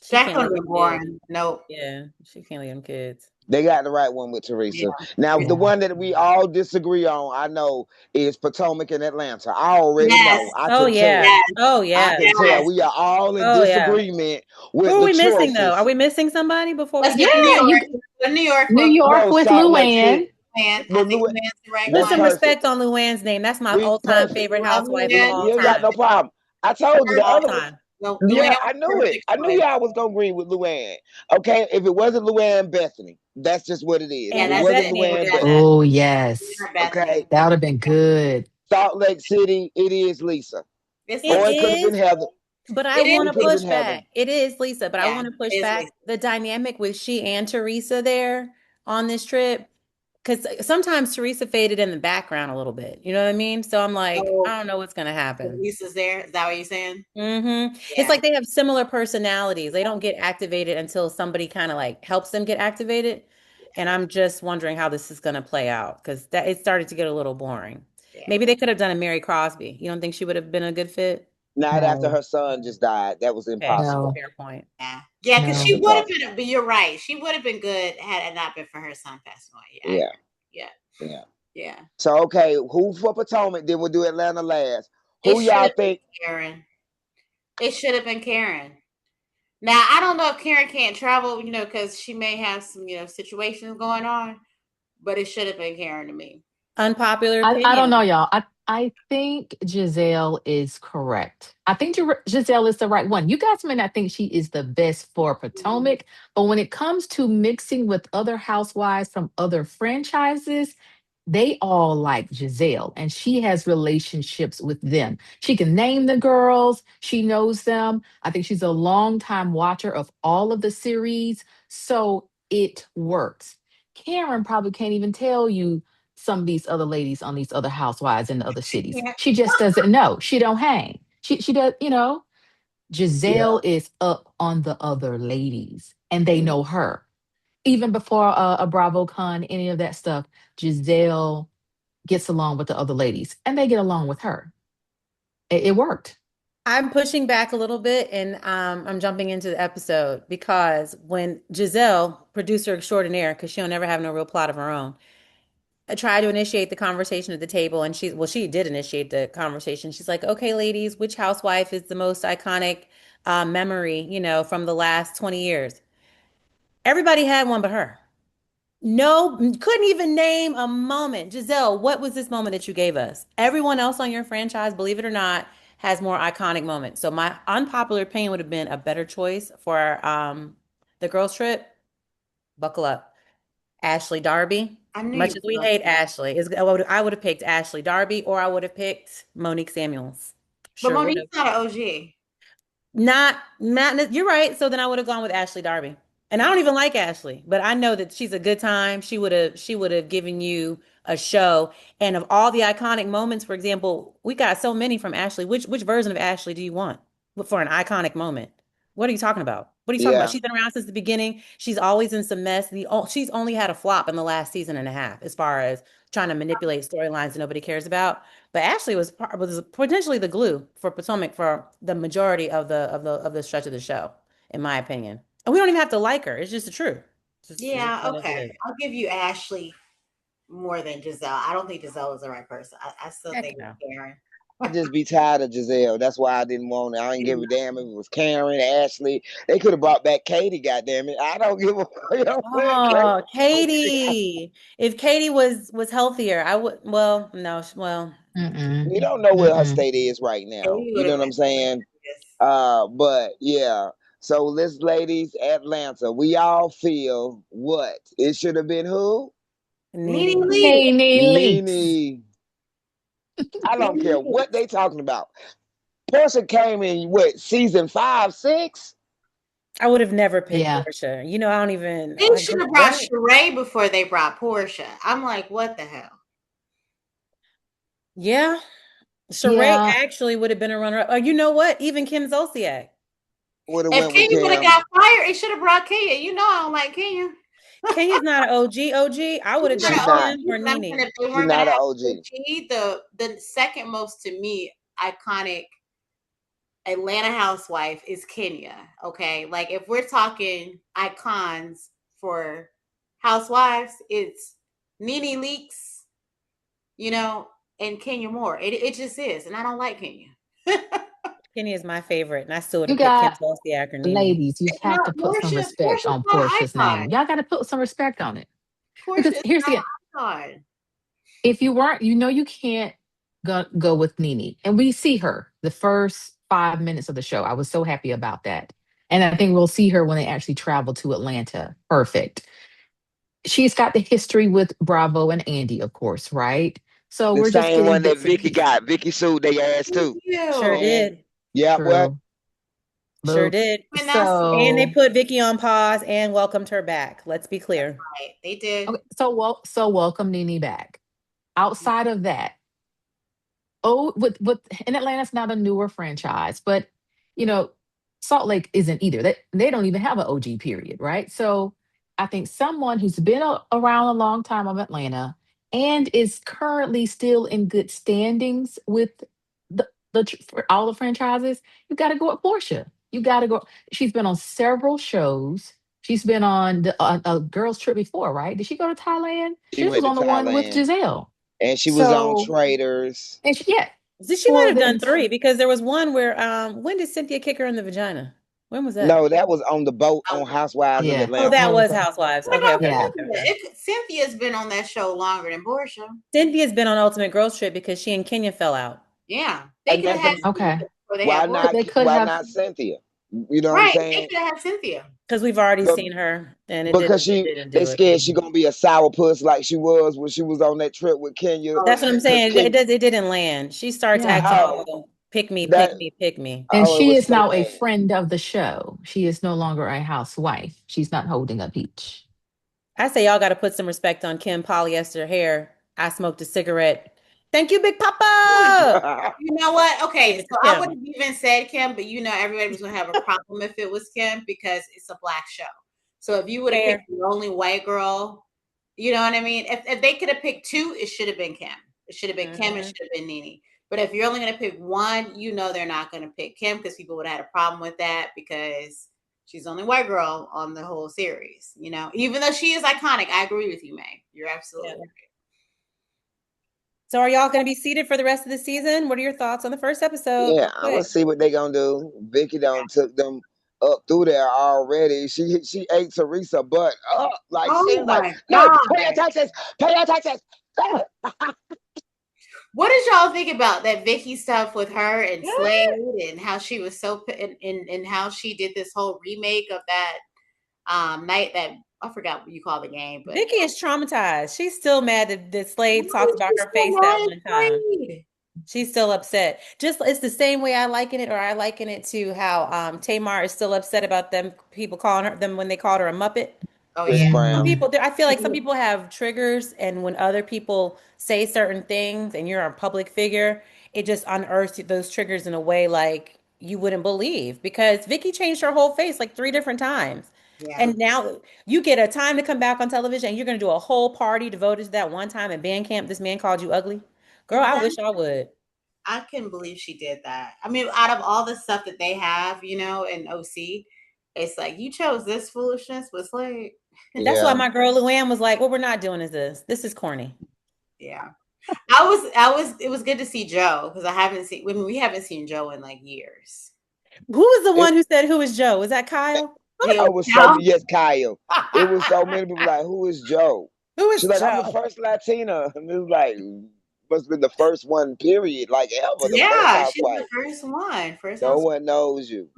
She can't Jacqueline leave been them kids. boring. Nope. Yeah, she can't leave them kids. They got the right one with Yeah. Teresa. Now, the Yeah. one that we all disagree on, I know, is Potomac and Atlanta. I already Yes. know. I Oh can tell. yeah. Yes. Oh I yeah. can tell. Yes. We are all in Oh yeah. disagreement Who with are the we missing though? Are choices. we missing somebody before we Let's get go to to New Yeah, New you York? York. Go to New York New for York No, with Salt Lake Luann. City. man. I But think Luann's the right Put that's some one. perfect. respect on Luann's name. That's my We all-time perfect. favorite Love housewife of We Luann. all ain't got time. no problem. I told you Of the all other. time. Yeah, Luann I was the knew it. perfect I knew choice. y'all was gonna agree with Luann. Okay, if it wasn't Luann, Bethany. That's just what it is. Yeah, If it And that's wasn't it. Bethany Luann, was Yes. Bethany. Oh, Her yes. Bethany. Okay, That would have been good. Salt Lake City, it is Lisa, It's it or Lisa. it could have been is, Heather. but I It want is It to could have push been Lisa. Heather. back. It is Lisa, but I Yeah, want to push it is back Lisa. the dynamic with she and Teresa there on this trip. Because sometimes Teresa faded in the background a little bit. You know what I mean? So I'm like, So I don't know what's gonna happen. Lisa's there. Is that what you're saying? It's Yeah. like they have similar personalities. They don't get activated until somebody kind of like helps them get activated. And I'm just wondering how this is going to play out because that it started to get a little boring. Yeah. Maybe they could have done a Mary Crosby. You don't think she would have been a good fit? Not after No, her son just died. That was Okay, impossible. no, fair point. Yeah. Yeah, because That was no. she would have impossible. been, but you're right. She would have been good had it not been for her son passing away. Yeah, I Yeah, agree. Yeah. yeah. Yeah. So okay, who for Potomac? Then we'll do Atlanta last. It Who should y'all have been think? Karen. It should have been Karen. Now, I don't know if Karen can't travel, because she may have some, situations going on, but it should have been Karen to me. Unpopular I don't know, opinion. y'all. I think Giselle is correct. I think Giselle is the right one. You guys may not think she is the best for Mhm. Potomac, but when it comes to mixing with other housewives from other franchises, they all like Giselle, and she has relationships with them. She can name the girls, she knows them. I think she's a longtime watcher of all of the series, so it works. Karen probably can't even tell you some of these other ladies on these other housewives in the other cities. Yeah. She just doesn't know. She don't hang. She does, Yeah, Giselle is up on the other ladies and they yeah. know her. Even before a Bravo Con, any of that stuff, Giselle gets along with the other ladies and they get along with her. It worked. I'm pushing back a little bit and I'm jumping into the episode because when Giselle, producer extraordinaire, because she'll never have no real plot of her own, tried to initiate the conversation at the table and she did initiate the conversation. She's like, okay, ladies, which housewife is the most iconic memory, from the last 20 years? Everybody had one but her. No, couldn't even name a moment. Giselle, what was this moment that you gave us? Everyone else on your franchise, believe it or not, has more iconic moments. So my unpopular opinion would have been a better choice for the girls trip. Buckle up. Ashley Darby. I knew you Much as were we going to hate say that. Ashley, I would have picked Ashley Darby or I would have picked Monique Samuels. But Sure would Monique's have. not an OG. Not you're right. So then I would have gone with Ashley Darby. And I don't even like Ashley, but I know that she's a good time. She would have given you a show. And of all the iconic moments, for example, we got so many from Ashley. Which version of Ashley do you want for an iconic moment? What are you talking about? What are you talking about? Yeah. She's been around since the beginning. She's always in some mess. She's only had a flop in the last season and a half as far as trying to manipulate storylines that nobody cares about. But Ashley was potentially the glue for Potomac for the majority of the stretch of the show, in my opinion. And we don't even have to like her. It's just the truth. It's just Yeah, what it okay. is. I'll give you Ashley more than Giselle. I don't think Giselle is the right person. I still Heck think it's no. Karen. I just be tired of Giselle. That's why I didn't want it. I didn't give a damn if it was Karen, Ashley. They could have brought back Katie, goddamn it. I don't give a you know what I'm saying? Oh, Katie. If Katie was healthier, I would. Well, no. Well, Mm-mm, We don't know what her mm-mm. state is right now. Katie You would know have what I'm saying? been this. But yeah. So let's ladies, Atlanta. We all feel what? It should have been who? NeNe NeNe. Leakes. NeNe Leaks. Nene. I don't NeNe care what Leakes. they talking about. Porsha came in what season 5, 6? I would have never picked Yeah. Porsha. I don't even They like should have brought what? Sheree before they brought Porsha. I'm like, what the hell? Yeah. Sheree Yeah. actually would have been a runner-up. Oh, you know what? Even Kim Zolciak. would have If went with Kenya would have Cam. got fired, it should have brought Kenya. You know I don't like Kenya. Kenya's not an OG. I would have She's She chose not an not. Kim OG, or but I'm saying NeNe. if they She weren't gonna not an have OG. OG, the second most to me iconic Atlanta housewife is Kenya. Okay, like if we're talking icons for housewives, it's NeNe Leakes, you know, and Kenya Moore. It just is, and I don't like Kenya. Kenya is my favorite, and I still would You have picked Kim got Zolciak or NeNe. ladies, you No, have to put some respect Portia's on not Portia's icon. name. Y'all got to put some respect on it. Portia Because is here's the not icon. if you weren't, you can't go with NeNe. And we see her the first 5 minutes of the show. I was so happy about that. And I think we'll see her when they actually travel to Atlanta. Perfect. She's got the history with Bravo and Andy, of course, right? So The we're just same getting one that bits and Vicky pieces. got. Vicky sued they ass Thank too. Sure you. And did. yeah, what? True. Sure Look. did. And that's And they So put Vicky on pause and welcomed her back. Let's be clear. right. They did. okay, so welcome NeNe back. Outside of that, oh, with in Atlanta's not a newer franchise, but you know, Salt Lake isn't either. They don't even have an OG period, right? So I think someone who's been around a long time of Atlanta and is currently still in good standings with for all the franchises, you got to go with Portia. You got to go. She's been on several shows. She's been on a girls trip before, right? Did she go to Thailand? She She was went to on the one with Thailand. Giselle. And she was on So Traders. and yeah, She might for have the done entire three because there was one where when did Cynthia kick her in the vagina? When was that? No, that was on the boat on Housewives of yeah, Oh, Atlanta. that that was was the Housewives. What Okay, about okay, okay, yeah. okay, Cynthia? okay. Cynthia's been on that show longer than Portia. Cynthia's been on Ultimate Girls Trip because she and Kenya fell out. Yeah, they And could have that's had the Okay. Cynthia before they had Portia. They could why have not Cynthia? You know what I'm Right, they saying? could have had Cynthia. Because we've already But seen her and because it she didn't they do it. scared she gonna be a sourpuss like she was when she was on that trip with Kenya. Oh That's what yeah. I'm Cause saying. Kenya It didn't land. She starts yeah. acting oh all pick me, that pick me, pick me. And oh it she was is so now a bad. friend of the show. She is no longer a housewife. She's not holding a peach. I say y'all got to put some respect on Kim polyester hair. I smoked a cigarette. Thank you, Big Papa. You know what? Gave Okay, it so to I Kim. would have even said Kim, but everybody was gonna have a problem if it was Kim because it's a black show. So if you would have picked Fair. the only white girl, you know what I mean? If they could have picked two, it should have been Kim. It should have been Kim. It Mhm. should have been NeNe. But if you're only gonna pick one, they're not gonna pick Kim because people would have had a problem with that because she's the only white girl on the whole series. Even though she is iconic, I agree with you, May. You're absolutely Yeah. right. So are y'all going to be seated for the rest of the season? What are your thoughts on the first episode? Yeah, Real I'm gonna quick. see what they gonna do. Vicky done took them up through there already. She ate Teresa butt up. Like she Oh was like, my no, god. pay your taxes, pay your taxes. What did y'all think about that Vicky stuff with her and Slade What? and how she was so and how she did this whole remake of that night that I forgot what you call the game, but Vicky is traumatized. She's still mad that Slade why talked is about she her so face that mad one time. at Slade? She's still upset. Just it's the same way I liken it, or I liken it to how Tamar is still upset about them people calling her them when they called her a Muppet. Oh Chris yeah. Some Brown. Mm, people, I feel like some people have triggers, and when other people say certain things and you're a public figure, it just unearths those triggers in a way like you wouldn't believe because Vicky changed her whole face like three different times. Yeah. And now you get a time to come back on television and you're going to do a whole party devoted to that one time at band camp. This man called you ugly. Girl, I wish I would. I couldn't believe she did that. I mean, out of all the stuff that they have, in OC, it's like you chose this foolishness with Slade. That's why Yeah. my girl Luann was like, what we're not doing is this. This is corny. Yeah. It was good to see Joe because we haven't seen Joe in like years. Who was the It, one who said, who is Joe? Was that Kyle? It I was was so Joe. yes, Kyle. It was so many people like, who is Joe? Who She's is like, I'm the Joe? first Latina. And it was like must have been the first one, period. Like ever, the first Yeah, she's the housewife. first one. First No house. one knows you.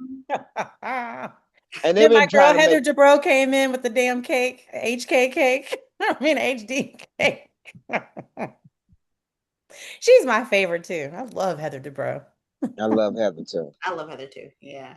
And they've Then my been girl trying to Heather make Dubrow came in with the damn cake, HK cake. I mean HD cake. She's my favorite too. I love Heather Dubrow. I love Heather too. I love Heather too. Yeah.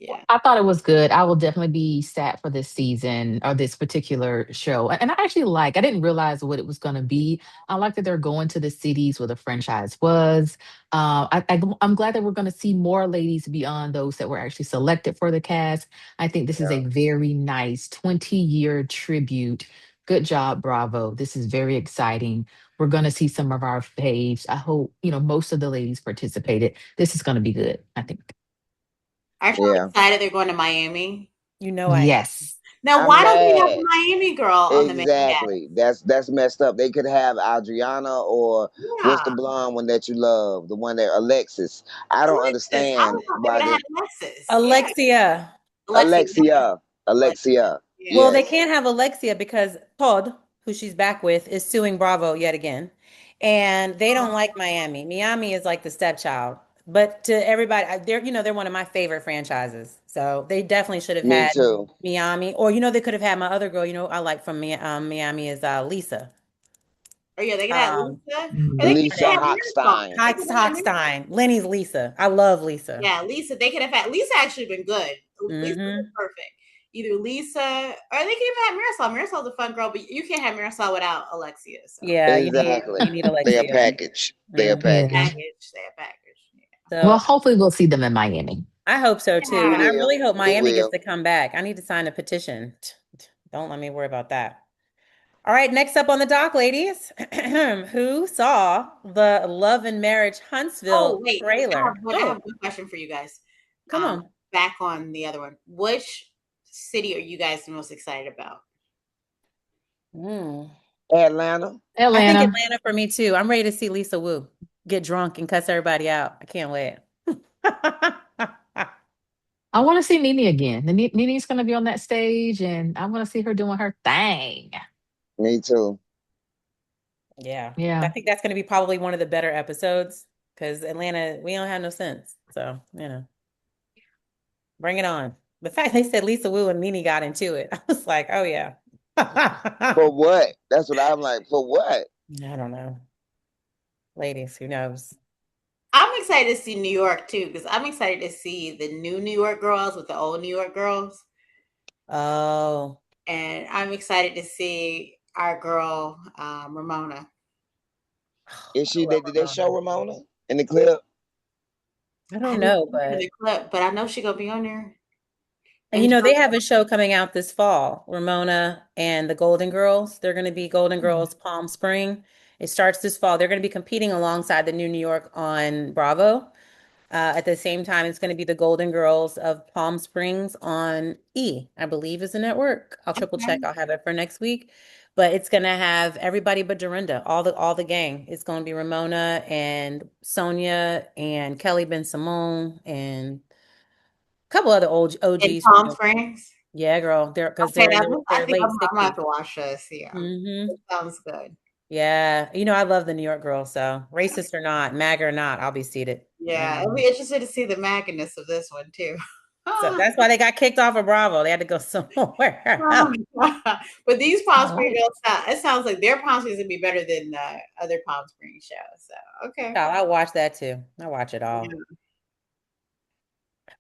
Yeah. I thought it was good. I will definitely be sat for this season or this particular show. And I actually I didn't realize what it was going to be. I like that they're going to the cities where the franchise was. I'm glad that we're going to see more ladies beyond those that were actually selected for the cast. I think this is a Yeah. very nice 20-year tribute. Good job, Bravo. This is very exciting. We're going to see some of our faves. I hope, most of the ladies participated. This is going to be good, I think. Aren't you Yeah. excited they're going to Miami? You know I am. Yes. Now, I'm why don't they have a mad. Miami girl on the main cast? Exactly. That's messed up. They could have Adriana or what's Yeah. the blonde one that you love? The one that Alexis. I don't Alexis. I understand would thought they why would have had they Alexis. Yeah. Alexia. Alexia. Alexia. Alexia. Alexia. Yeah. Well, they Yes. can't have Alexia because Todd, who she's back with, is suing Bravo yet again. And they don't like Miami. Miami is like the stepchild. But to everybody, they're one of my favorite franchises. So they definitely should have Me had too. Miami. Or, they could have had my other girl, I like from Miami is Lisa. Oh yeah, they could have Um, Lisa. Or they Mhm. could Lisa have Marisol. Hochstein. They could have had Marisol. Hochstein. Lenny's Lisa. I love Lisa. Yeah, Lisa. They could have had Lisa. Actually, been good. Lisa was Hmm. perfect. Either Lisa or they could even have Marisol. Marisol's a fun girl, but you can't have Marisol without Alexia. So Yeah, you Exactly. need They a Alexia. package. They a Yeah. package. package, they a package. Well, So hopefully we'll see them in Miami. I hope so too. We And Yeah. I will. really hope We Miami gets will. to come back. I need to sign a petition. Don't let me worry about that. All right, next up on the dock, ladies. Who saw the Love and Marriage Oh Huntsville wait, trailer? I have Oh, one question for you guys. come on. Back on the other one. Which city are you guys the most excited about? Mm. Atlanta. I think Atlanta. Atlanta for me too. I'm ready to see Lisa Wu get drunk and cuss everybody out. I can't wait. I want to see NeNe again. NeNe's going to be on that stage, and I want to see her doing her thing. Me too. Yeah. I Yeah. think that's going to be probably one of the better episodes because Atlanta, we don't have no sense. So, bring it on. The fact they said Lisa Wu and NeNe got into it, I was like, oh, yeah. I For what? That's what I'm like. For what? don't know. Ladies, who knows? I'm excited to see New York too, because I'm excited to see the new New York girls with the old New York girls. Oh, And I'm excited to see our girl, Ramona. Is I she? love Did they show Ramona. Ramona in the clip? I I don't didn't know, see her in but the clip, but I know she gonna be on there. and And they have a show coming out this fall, Ramona and the Golden Girls. They're going to be Golden Girls Palm Spring. It starts this fall. They're going to be competing alongside the New New York on Bravo. At the same time, it's going to be the Golden Girls of Palm Springs on E, I believe is the network. I'll triple check. okay. I'll have it for next week. But it's going to have everybody but Dorinda, all the gang. It's going to be Ramona and Sonia and Kelly Ben Simone and a couple other old In OGs from Palm Springs. yeah, girl. They're because Okay, they're in I their think late I'm gonna have 60s. to watch this. Yeah, Hmm. it sounds good. Yeah. I love the New York girls, so racist or not, MAGA or not, I'll be seated. Yeah, I'll be interested to see the Magnus of this one too. So that's why they got kicked off of Bravo. They had to go somewhere else. But these Palm All Springs right. girls, it sounds like their Palm Springs would be better than the other Palm Springs shows. So okay. Child, I watch that too. I watch it all. Yeah.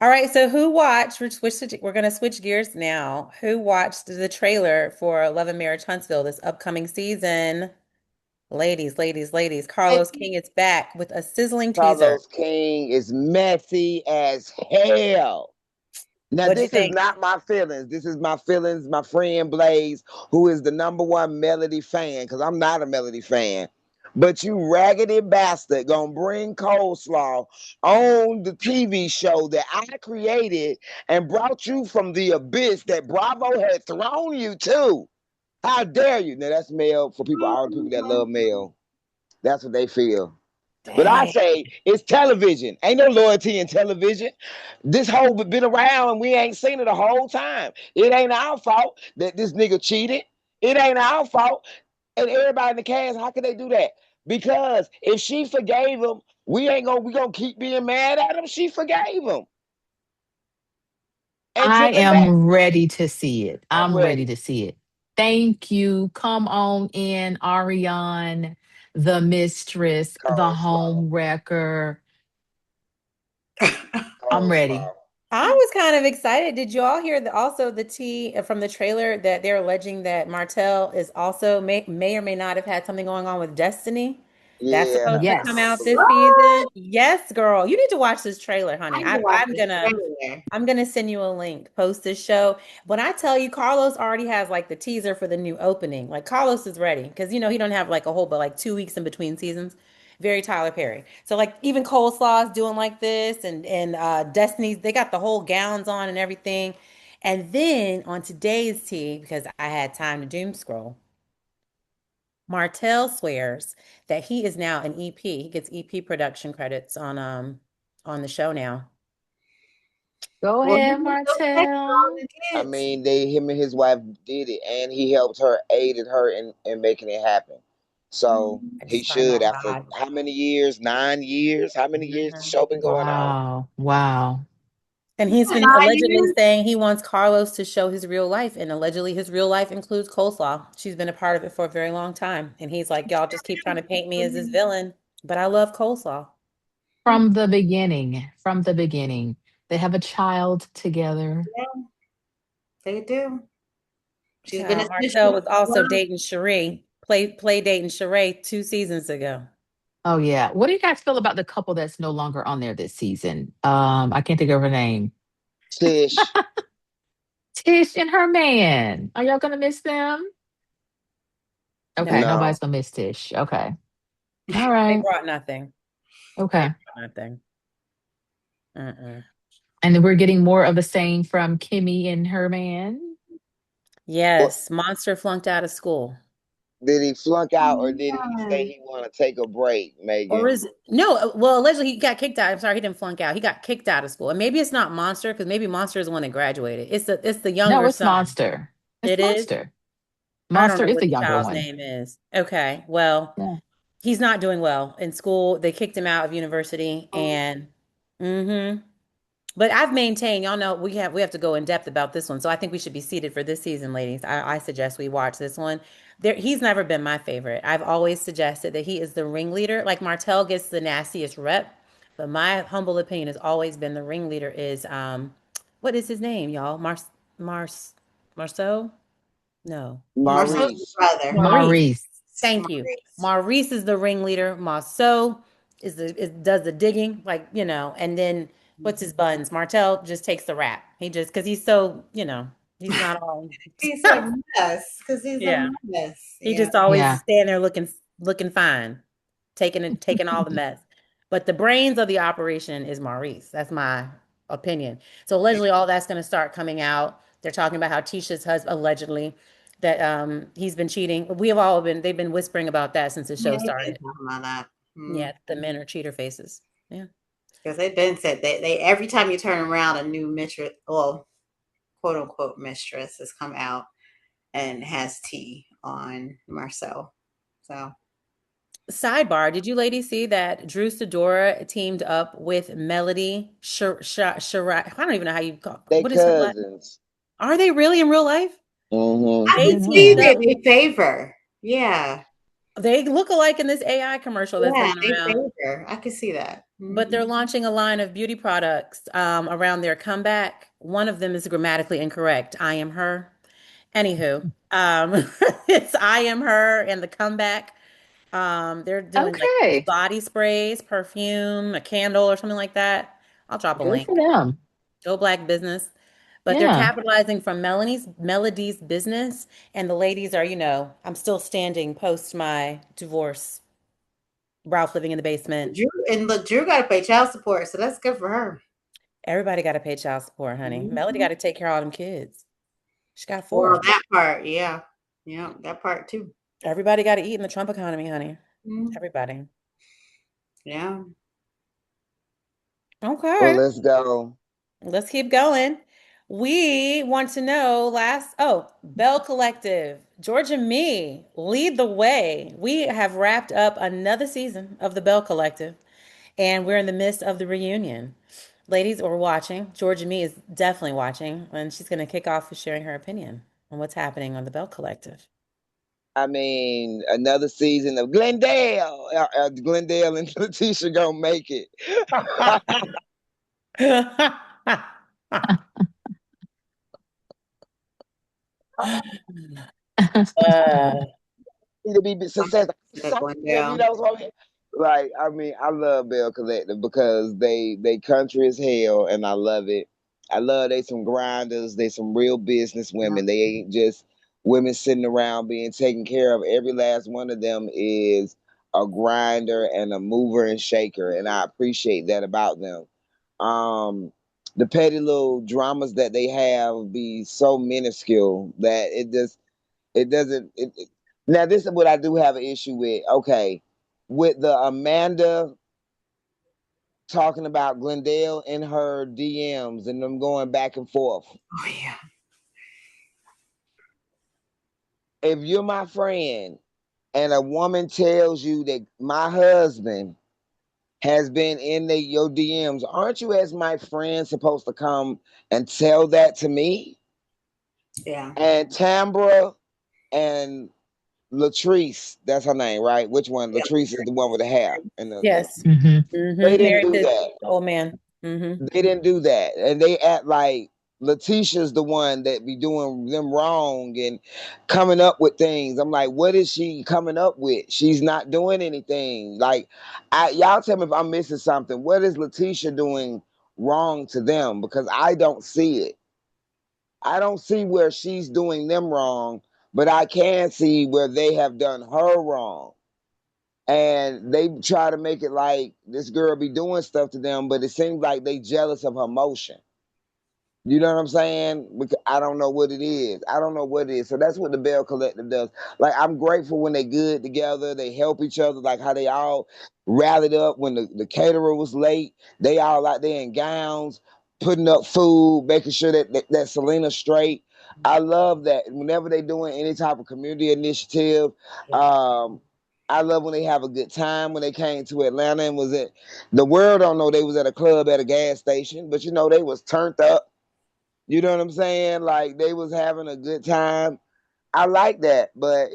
All right, so who watched? We're gonna switch gears now. Who watched the trailer for Love and Marriage Huntsville this upcoming season? Ladies, ladies, ladies. Carlos King is back with a sizzling teaser. Carlos King is messy as hell. Now, What'd you this is think? not my feelings. This is my feelings. My friend Blaze, who is the number one Melody fan, because I'm not a Melody fan. But you raggedy bastard gonna bring coleslaw on the TV show that I created and brought you from the abyss that Bravo had thrown you to. How dare you? Now that's male for people, all the people that love male. That's what they feel. But I Dang. say it's television. Ain't no loyalty in television. This whole been around and we ain't seen it the whole time. It ain't our fault that this nigga cheated. It ain't our fault. And everybody in the cast, how could they do that? Because if she forgave him, we gonna keep being mad at him. She forgave him and I took it back. am ready to see it. I'm I'm ready ready. to see it. Thank you. Come on in, Ariane, the mistress, the Coleslaw. home wrecker. I'm ready. Coleslaw. I was kind of excited. Did you all hear also the tea from the trailer that they're alleging that Martell is also may or may not have had something going on with Destiny? That's Yeah. supposed to come out Yes. this What? season. Yes, girl. You need to watch this trailer, I honey. need to watch this trailer. I'm gonna send you a link, post this show. When I tell you Carlos already has like the teaser for the new opening. Like Carlos is ready because he don't have like a whole but like 2 weeks in between seasons. Very Tyler Perry. So like even Coleslaw's doing like this and Destiny's, they got the whole gowns on and everything. And then on today's tea, because I had time to doom scroll, Martell swears that he is now an EP. He gets EP production credits on the show now. Go Well, he ahead, was so check on Martell. the I kids. mean, him and his wife did it, and he helped her, aided her in making it happen. So I he just find should, that after odd. how many years? 9 years? How many years the Mhm. show been going on? Wow. Wow. And he's Yeah, been 9 years. allegedly saying he wants Carlos to show his real life, and allegedly his real life includes Coleslaw. She's been a part of it for a very long time, and he's like, "Y'all just keep trying to paint me as this villain, but I love Coleslaw." From the beginning, from the beginning, they have a child together. Yeah, they do. She's been a Child, snitch Martell was also before. dating Sheree, play dating Sheree 2 seasons ago. Oh yeah. What do you guys feel about the couple that's no longer on there this season? I can't think of her name. Tish, Tish and her man. Are y'all gonna miss them? Okay, No, nobody's no. gonna miss Tish. Okay. All they right. brought nothing. They Okay. brought nothing. Mm-mm. And then we're getting more of the same from Kimmy and her man. Or Yes, Monster flunked out of school. did he flunk Oh out, or did he say man. he want to take a break, Or Megan? is no, well, allegedly he got kicked out. I'm sorry, he didn't flunk out. He got kicked out of school. And maybe it's not Monster, because maybe Monster is the one that graduated. It's the No, younger it's son. Monster. It's It is. Monster. I don't Monster know is what the the younger child's one. name is. Okay. Well, Yeah. he's not doing well in school. They kicked him out of university Oh, and but I've maintained, y'all know we have to go in depth about this one. So I think we should be seated for this season, ladies. I suggest we watch this one. He's never been my favorite. I've always suggested that he is the ringleader. Like Martell gets the nastiest rep, but my humble opinion has always been the ringleader is what is his name, y'all? Mars Marceau? No. Marcel's Maurice. brother. Maurice. Maurice. Thank you. Maurice. Maurice is the ringleader. Marceau does the digging, like, and then what's his Mhm. buns? Martell just takes the rap. He just because he's so, he's not all He's a mess because he's a yeah. mess. He Yeah. just always Yeah. stand there looking fine, taking all the mess. But the brains of the operation is Maurice. That's my opinion. So allegedly, all that's going to start coming out. They're talking about how Tisha's husband allegedly that he's been cheating. They've been whispering about that since the show Yeah, they've been started. talking about that. Yeah, the men are cheater faces. Yeah. Because they've been said they every time you turn around, a new mistress, well, quote unquote mistress, has come out and has tea on Marcel. So Sidebar, did you ladies see that Drew Sidora teamed up with Melody I don't even know how you call They what is her last? cousins. Are they really in real life? I I Mm-hmm. They can didn't know see teamed that. up. that they favor. Yeah. They look alike in this AI commercial that's Yeah, going they around, favor. I can see that. but they're Mhm. launching a line of beauty products around their comeback. One of them is grammatically incorrect. I am her. Anywho, it's I am her and the comeback. They're doing like Okay. body sprays, perfume, a candle, or something like that. I'll drop a Good for link. them. Go Black business. But they're Yeah. capitalizing from Melody's business, and the ladies are, I'm still standing post my divorce. Ralph living in the basement. Drew and look, Drew got to pay child support, so that's good for her. Everybody got to pay child support, honey. Melody Mhm. got to take care of all them kids. She got Well, four. that part, yeah, yeah, that part too. Everybody got to eat in the Trump economy, honey. Mhm. Everybody. Yeah. Well, Okay. let's go. Let's keep going. We want to know Belle Collective, Georgia Me, lead the way. We have wrapped up another season of the Belle Collective, and we're in the midst of the reunion. Ladies are watching. Georgia Me is definitely watching, and she's going to kick off with sharing her opinion on what's happening on the Belle Collective. I mean, another season of Glendale. Glendale and Letitia gonna make it. Uh, To be successful. That Some going of you down. know what I mean? Like, I mean, I love Belle Collective because they country as hell, and I love it. I love they some grinders, they some real business Yeah. women. They ain't just women sitting around being taken care of. Every last one of them is a grinder and a mover and shaker, and I appreciate that about them. Um, the petty little dramas that they have be so minuscule that it doesn't. Now, this is what I do have an issue with. Okay, with the Amanda talking about Glendale in her DMs and them going back and forth. Oh yeah. If you're my friend and a woman tells you that my husband has been in your DMs, aren't you, as my friend, supposed to come and tell that to me? Yeah. And Tambra and Latrice, that's her name, right? Which one? Yeah. Latrice is the one with the hair and yes. Hmm. they didn't Married do to that. the old man. They didn't do that, and they act like Letitia's the one that be doing them wrong and coming up with things. I'm like, what is she coming up with? She's not doing anything. Like, y'all tell me if I'm missing something. What is Letitia doing wrong to them? Because I don't see it. I don't see where she's doing them wrong, but I can see where they have done her wrong. And they try to make it like this girl be doing stuff to them, but it seems like they jealous of her motion. You know what I'm saying? Because I don't know what it is. I don't know what it is. So that's what the Bell Collective does. Like, I'm grateful when they good together. They help each other. Like how they all rallied up when the caterer was late. They all out there in gowns, putting up food, making sure that Selena's straight. I love that. Whenever they doing any type of community initiative, Yeah. um, I love when they have a good time. When they came to Atlanta and was at the world don't know they was at a club at a gas station, but they was turned up. You know what I'm saying? Like they was having a good time. I like that, but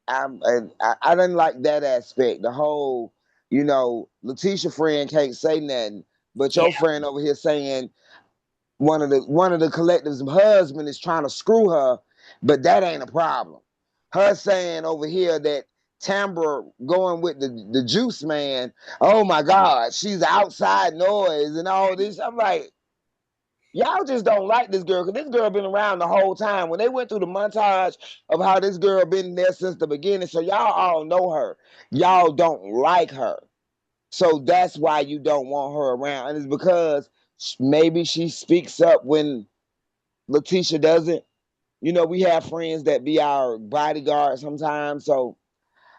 I didn't like that aspect. The whole, Letitia friend can't say nothing, but Yeah. your friend over here saying one of the collective's husband is trying to screw her, but that ain't a problem. Her saying over here that Tambra going with the juice man, oh my God, she's outside noise and all this. I'm like, y'all just don't like this girl because this girl been around the whole time. When they went through the montage of how this girl been there since the beginning, so y'all all know her. Y'all don't like her. So that's why you don't want her around. And it's because maybe she speaks up when Letitia doesn't. We have friends that be our bodyguard sometimes. So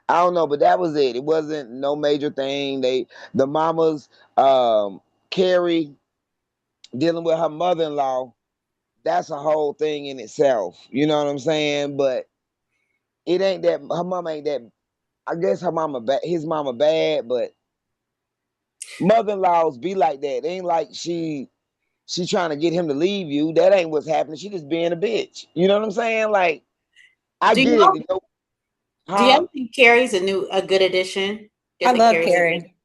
I don't know, but that was it. It wasn't no major thing. The mamas, Carrie dealing with her mother-in-law, that's a whole thing in itself. You know what I'm saying? But it ain't that her mama ain't that. I guess her mama bad, his mama bad, but mother-in-laws be like that. It ain't like she trying to get him to leave you. That ain't what's happening. She just being a bitch. You know what I'm saying? Like, I Do get it. y'all do Huh? y'all think Carrie's a good addition? Do you I think love Carrie's a good Carrie.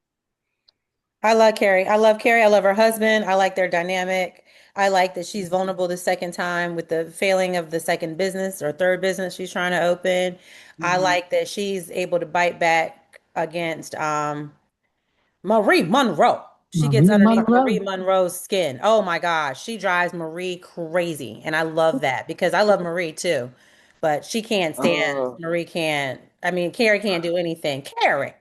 I love Carrie. I love Carrie. I love her husband. I like their dynamic. I like that she's vulnerable the second time with the failing of the second business or third business she's trying to open. I Mhm. like that she's able to bite back against Marie Monroe. She gets Marie underneath Marie Monroe. Monroe's skin. Oh my gosh, she drives Marie crazy. And I love that because I love Marie too. But she can't stand, Uh, Marie can't. I mean, Carrie can't do anything. Carrie,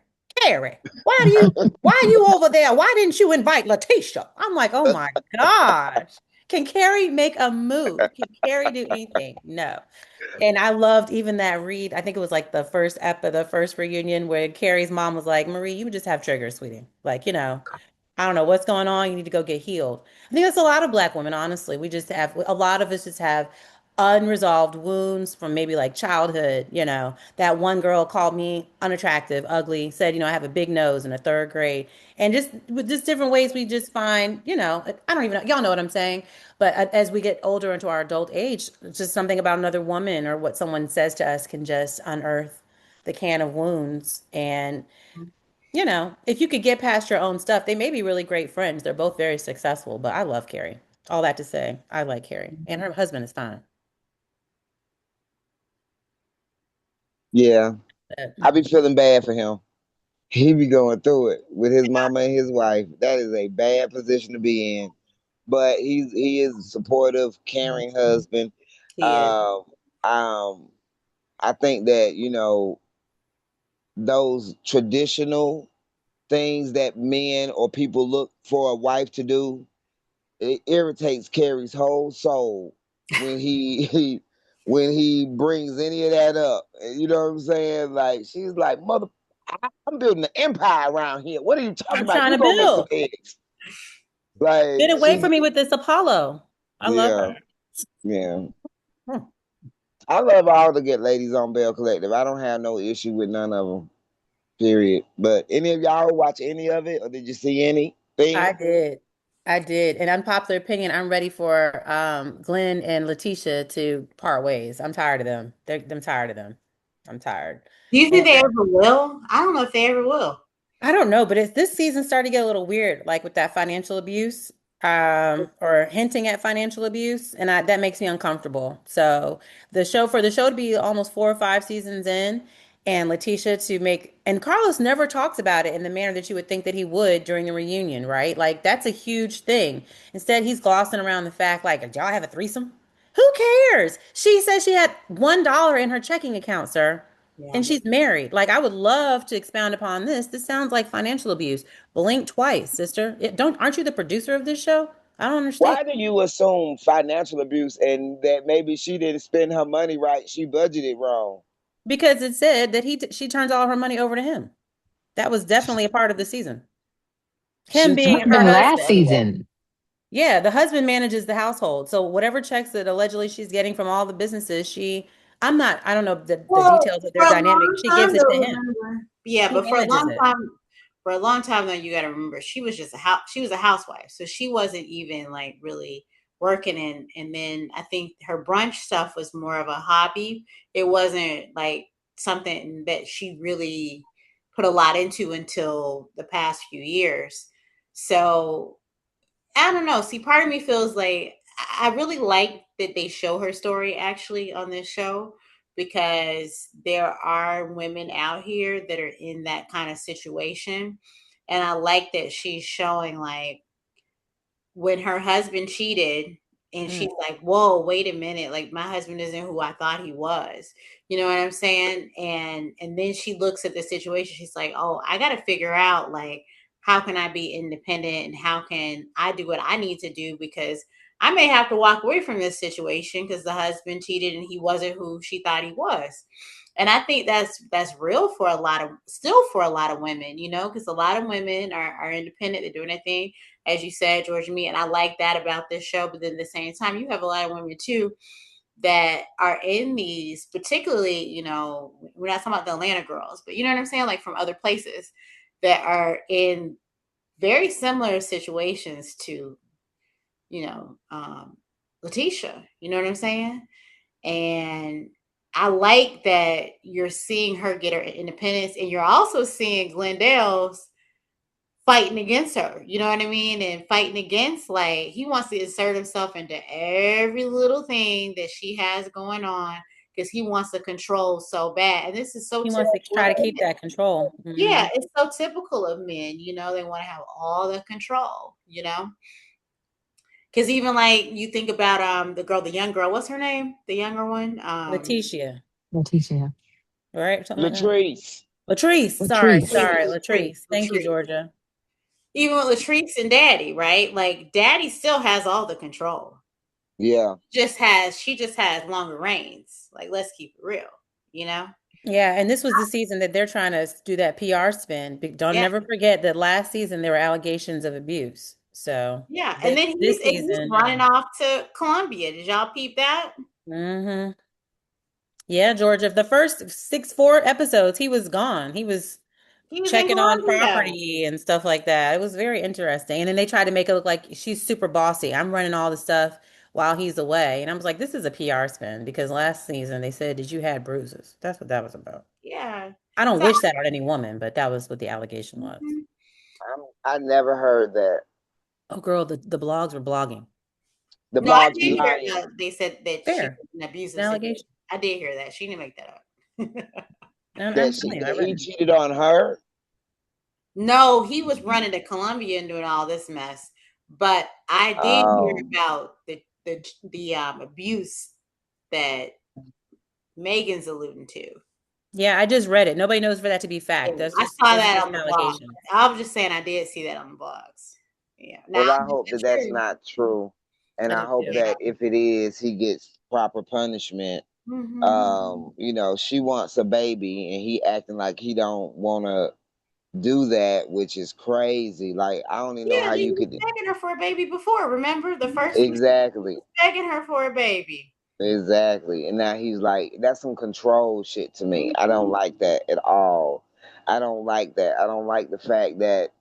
why are you over there? Why didn't you invite Letitia? I'm like, oh my gosh. Can Carrie make a move? Can Carrie do anything? No. And I loved even that read. I think it was like the first ep of the first reunion where Carrie's mom was like, Marie, you just have triggers, sweetie. Like, I don't know what's going on. You need to go get healed. I think that's a lot of Black women, honestly. We just have, a lot of us just have unresolved wounds from maybe like childhood. That one girl called me unattractive, ugly, said, I have a big nose in the third grade. And just with just different ways we just find, I don't even know, y'all know what I'm saying. But as we get older into our adult age, just something about another woman or what someone says to us can just unearth the can of wounds. And if you could get past your own stuff, they may be really great friends. They're both very successful, but I love Carrie. All that to say, I like Carrie, and her husband is fine. Yeah, But I be feeling bad for him. He be going through it with his mama and his wife. That is a bad position to be in. But he is a supportive, caring husband. He is. Um, um, I think that those traditional things that men or people look for a wife to do, it irritates Carrie's whole soul when when he brings any of that up. You know what I'm saying? Like she's like, "Mother, I'm building an empire around here. What are you talking I'm about? trying You to gonna make some build. eggs?" Like Get away she, from me with this Apollo. I love yeah, her. yeah. Hmm. I love all the good ladies on Belle Collective. I don't have no issue with none of them. Period. But any of y'all watch any of it, or did you see I anything? did. I did. An unpopular opinion, I'm ready for Glenn and Letitia to part ways. I'm tired of them. I'm tired of them. I'm tired. Do you think And they ever will? I don't know if they ever will. I don't know, but this season started to get a little weird, like with that financial abuse, or hinting at financial abuse, and that makes me uncomfortable. So for the show to be almost 4 or 5 seasons in, and Letitia to make, and Carlos never talks about it in the manner that you would think that he would during the reunion, right? Like that's a huge thing. Instead, he's glossing around the fact, like, did y'all have a threesome? Who cares? She said she had $1 in her checking account, sir. Yeah. And she's married. Like, I would love to expound upon this. This sounds like financial abuse. Blink twice, sister. Aren't you the producer of this show? I don't understand. Why do you assume financial abuse and that maybe she didn't spend her money right? She budgeted wrong. Because it said that she turns all her money over to him. That was definitely a part of the season. Him She being took What her happened last husband. her. season? Yeah, the husband manages the household. So whatever checks that allegedly she's getting from all the businesses, I don't know the Well, details of for their a dynamic. long She gives time it though, to him. remember? Yeah, He but manages it. for a long time though, you got to remember she was just she was a housewife, so she wasn't even like really working. And then I think her brunch stuff was more of a hobby. It wasn't like something that she really put a lot into until the past few years. So I don't know. See, part of me feels like I really like that they show her story actually on this show, because there are women out here that are in that kind of situation. And I like that she's showing like when her husband cheated and Mm. she's like, whoa, wait a minute, like my husband isn't who I thought he was. You know what I'm saying? And then she looks at the situation, she's like, oh, I gotta figure out like how can I be independent and how can I do what I need to do, because I may have to walk away from this situation because the husband cheated and he wasn't who she thought he was. And I think that's real for a lot of still for a lot of women, you know, because a lot of women are independent, they're doing their thing, as you said, Georgia, me, and I like that about this show. But then at the same time, you have a lot of women too that are in these, particularly, you know, we're not talking about the Atlanta girls, but you know what I'm saying, like from other places that are in very similar situations to, you know, Letitia. You know what I'm saying? And I like that you're seeing her get her independence, and you're also seeing Glendale's fighting against her. You know what I mean? And fighting against, like, he wants to insert himself into every little thing that she has going on because he wants to control so bad. And this is so He wants to typical try of to keep men. that control. Yeah, Mhm. it's so typical of men. You know, they want to have all the control, you know? Because even like you think about the girl, the young girl, what's her name? The younger one? Letitia, Leticia. right? Something like that. Latrice. Latrice. Sorry, Latrice. sorry, Latrice. Latrice. Thank you, Latrice. Georgia. Even with Latrice and Daddy, right? Like Daddy still has all the control. Yeah. She just has longer reigns. Like, let's keep it real, you know? Yeah, and this was the season that they're trying to do that PR spin. Don't Yeah. never forget that last season there were allegations of abuse. So Yeah. And then this he's season, running off to Colombia. Did y'all peep that? hmm yeah, Georgia. The first 4 episodes, he was gone. He was He was in checking on Colombia. property and stuff like that. It was very interesting. And then they tried to make it look like she's super bossy. I'm running all the stuff while he's away. And I was like, this is a PR spin because last season they said that you had bruises. That's what that was about. Yeah. I don't So wish that on any woman, but that was what the allegation was. mhm. I never heard that. Oh, girl, the blogs were blogging. The No, I blogs be did hear lying. that they said that she Fair. was an It's an abusive situation. allegation. I did hear that. She didn't make that up. I'm That telling you, I that read he it. cheated on her. No, he was running to Columbia and doing all this mess. But I did hear Oh, about the abuse that Meagan's alluding to. Yeah, I just read it. Nobody knows for that to be Yeah, fact. That's I just saw it's that just on an the blog. allegation. I was just saying I did see that on the blogs. Yeah. Now well, I I don't know hope if that that's that's true. not true, and I I do hope too. Yeah. that if it is, he gets proper punishment. Mm-hmm. She wants a baby, and he acting like he don't want to do that, which is crazy. Like I don't even know Yeah, how he you was could. begging her for a baby before. Remember the first few seasons, he Exactly. was begging her for a baby. Exactly. And now he's like, that's some control shit to me. I don't Mhm. like that at all. I don't like that. I don't like the fact that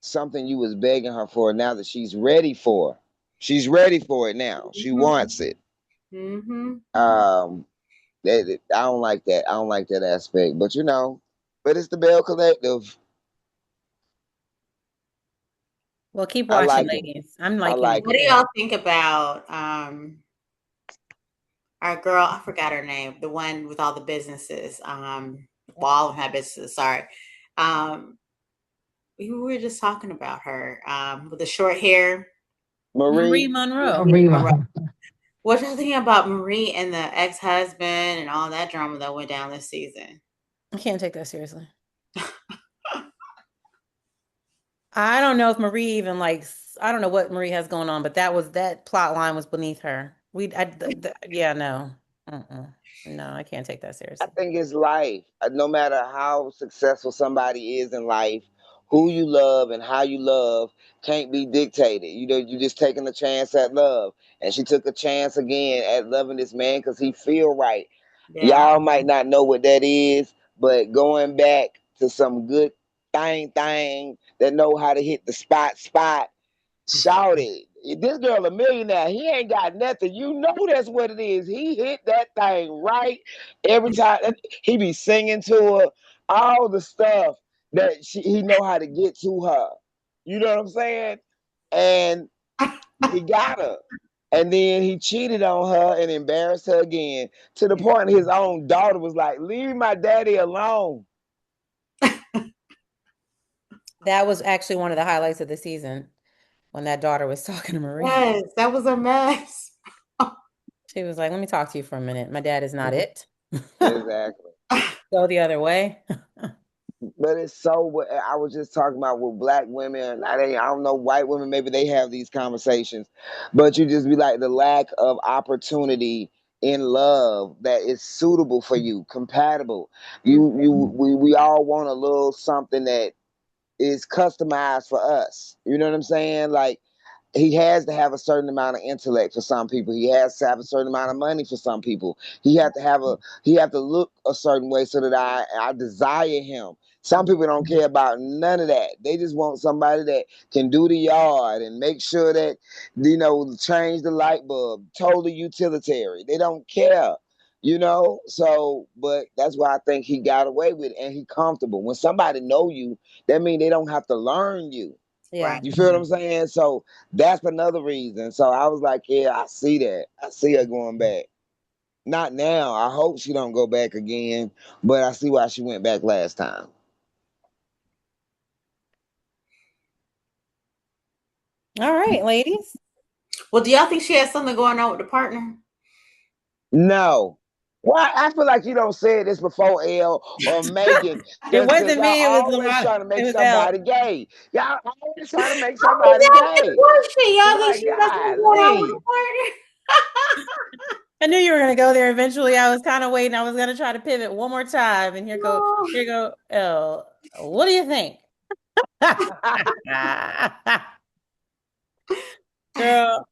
something you was begging her for now that she's ready for. She's ready for it now. She wants it. Mhm. Um I don't like that. I don't like that aspect. But but it's the Belle Collective. Well, keep I watching, like it. ladies. I'm I liking it like What do it. too. y'all think about our girl? I forgot her name. The one with all the businesses. Well, all of her businesses. Sorry. Um, we were just talking about her. With the short hair. Marie Marie, Monroe. Marie Monroe. Reba. What y'all think about Marie and the ex-husband and all that drama that went down this season? I can't take that seriously. I don't know if Marie even likes, I don't know what Marie has going on, but that plot line was beneath her. Yeah, no. Mm-mm. No, I can't take that I seriously. think it's life. No matter how successful somebody is in life, who you love and how you love can't be dictated. You just taking a chance at love, and she took a chance again at loving this man because he feel right. Yeah. Y'all might not know what that is, but going back to some good thing that know how to hit the spot. Shout it. This girl a millionaire. He ain't got nothing. You know that's what it is. He hit that thing right every time. He be singing to her, all the stuff that he know how to get to her. You know what I'm saying? And he got her. And then he cheated on her and embarrassed her again to the point his own daughter was like, "Leave my daddy alone." That was actually one of the highlights of the season when that daughter was talking to Marie. Yes, that was a mess. She was like, "Let me talk to you for a minute. My dad is not it. Exactly. Go the other way." But it's so. I was just talking about with black women. I don't know white women. Maybe they have these conversations, but you just be like the lack of opportunity in love that is suitable for you, compatible. We all want a little something that is customized for us. You know what I'm saying? Like he has to have a certain amount of intellect for some people. He has to have a certain amount of money for some people. He have to look a certain way so that I desire him. Some people don't care about none of that. They just want somebody that can do the yard and make sure that change the light bulb. Totally utilitarian. They don't care. So but that's why I think he got away with it and he comfortable. When somebody know you, that means they don't have to learn you. Right. Yeah. You feel what I'm saying? So that's another reason. So I was like, yeah, I see that. I see her going back. Not now. I hope she don't go back again, but I see why she went back last time. All right, ladies. Well, do y'all think she has something going on with the partner? No. Why? I feel like you don't say this before L or Megan, It because wasn't y'all me, it was always Lamont. trying to It make was Elle. somebody gay. Y'all always trying to make I was somebody asking a gay. question. Y'all think Like, she has something going on with golly. the I knew you were gonna go there eventually. I was kind of waiting. I was gonna try to pivot one more time, and here go Elle. What do you think? Girl,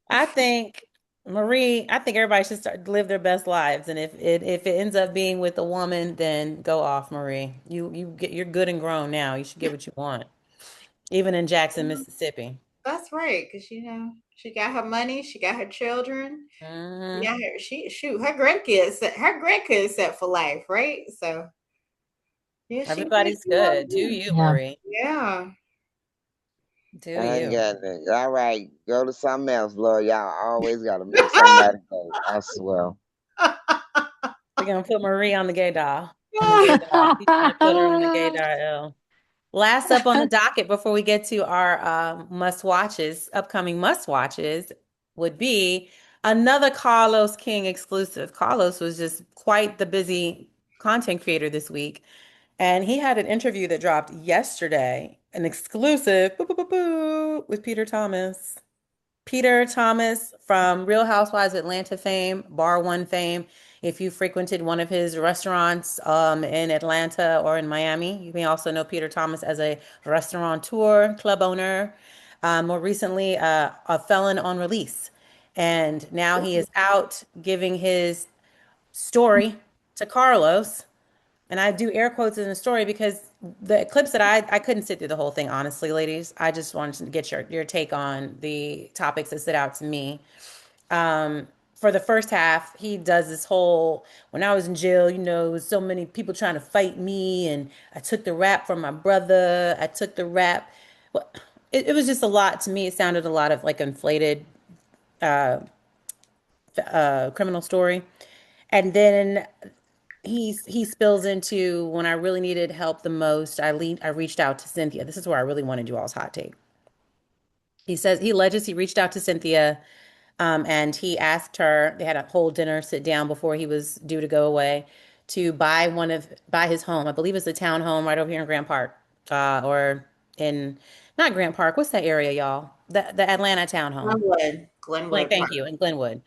I think I think everybody should start live their best lives. And if it ends up being with a woman, then go off, Marie. You're good and grown now. You should get what you want. Even in Jackson, partner? Mississippi. That's right, because she got her money, she got her children, Hmm. her grandkids set for life, right? So yeah, she might Everybody's be all good. Do good. you, Yeah. Marie? Yeah. Do I you? got it. All right, go to something else, Lord. Y'all always gotta make somebody go. I swear. We're gonna put Marie on the gay doll. On the gay doll. He's gonna put her on the gay doll. Last up on the docket before we get to our must watches, upcoming must watches, would be another Carlos King exclusive. Carlos was just quite the busy content creator this week, and he had an interview that dropped yesterday, an exclusive boo, boo, boo, boo, with Peter Thomas. Peter Thomas from Real Housewives Atlanta fame, Bar One fame. If you frequented one of his restaurants in Atlanta or in Miami, you may also know Peter Thomas as a restaurateur, club owner, more recently a felon on release. And now he is out giving his story to Carlos, and I do air quotes in the story because the clips that I couldn't sit through the whole thing, honestly, ladies. I just wanted to get your take on the topics that stood out to me. Um, for the first half, he does this whole when I was in jail, it was so many people trying to fight me, and I took the rap from my brother. I took the rap. Well, it was just a lot to me. It sounded a lot of like inflated criminal story. And then he spills into when I really needed help the most. I reached out to Cynthia. This is where I really want to do all's hot take. He says he alleges he reached out to Cynthia, and he asked her. They had a whole dinner sit down before he was due to go away to buy his home. I believe it's a town home right over here in Grant Park, or in not Grant Park. What's that area, y'all? The Atlanta town home. Glenwood Thank Park. you, in Glenwood.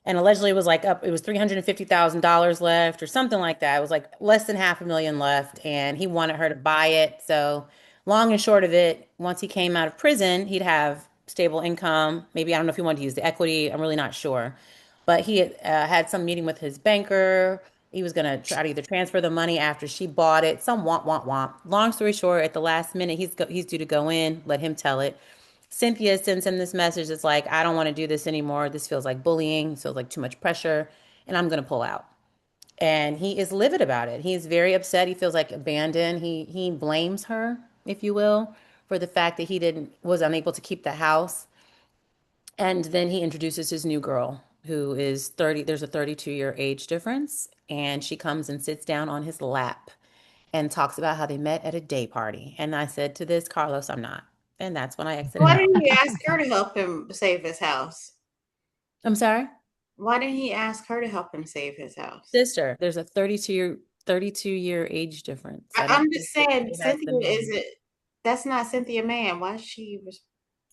And allegedly it was like up, it was $350,000 left or something like that. It was like less than half a million left, and he wanted her to buy it. So, long and short of it, once he came out of prison, he'd have stable income. Maybe I don't know if he wanted to use the equity. I'm really not sure, but he had some meeting with his banker. He was gonna try to either transfer the money after she bought it. Some want, want, want. Long story short, at the last minute, he's due to go in. Let him tell it. Cynthia sends him this message. It's like, I don't want to do this anymore. This feels like bullying. Feels like too much pressure, and I'm going to pull out. And he is livid about it. He's very upset. He feels like abandoned. He blames her, if you will, for the fact that he didn't was unable to keep the house. And then he introduces his new girl, who is 30. There's a 32-year age difference, and she comes and sits down on his lap and talks about how they met at a day party. And I said to this, Carlos, I'm not. And that's when I exited Why out. didn't he ask her to help him save his house? I'm sorry? Why didn't he ask her to help him save his house? Sister. There's a 32-year age difference. I don't I'm think just that saying, he has the Cynthia man. isn't. That's not Cynthia Man. Why is she?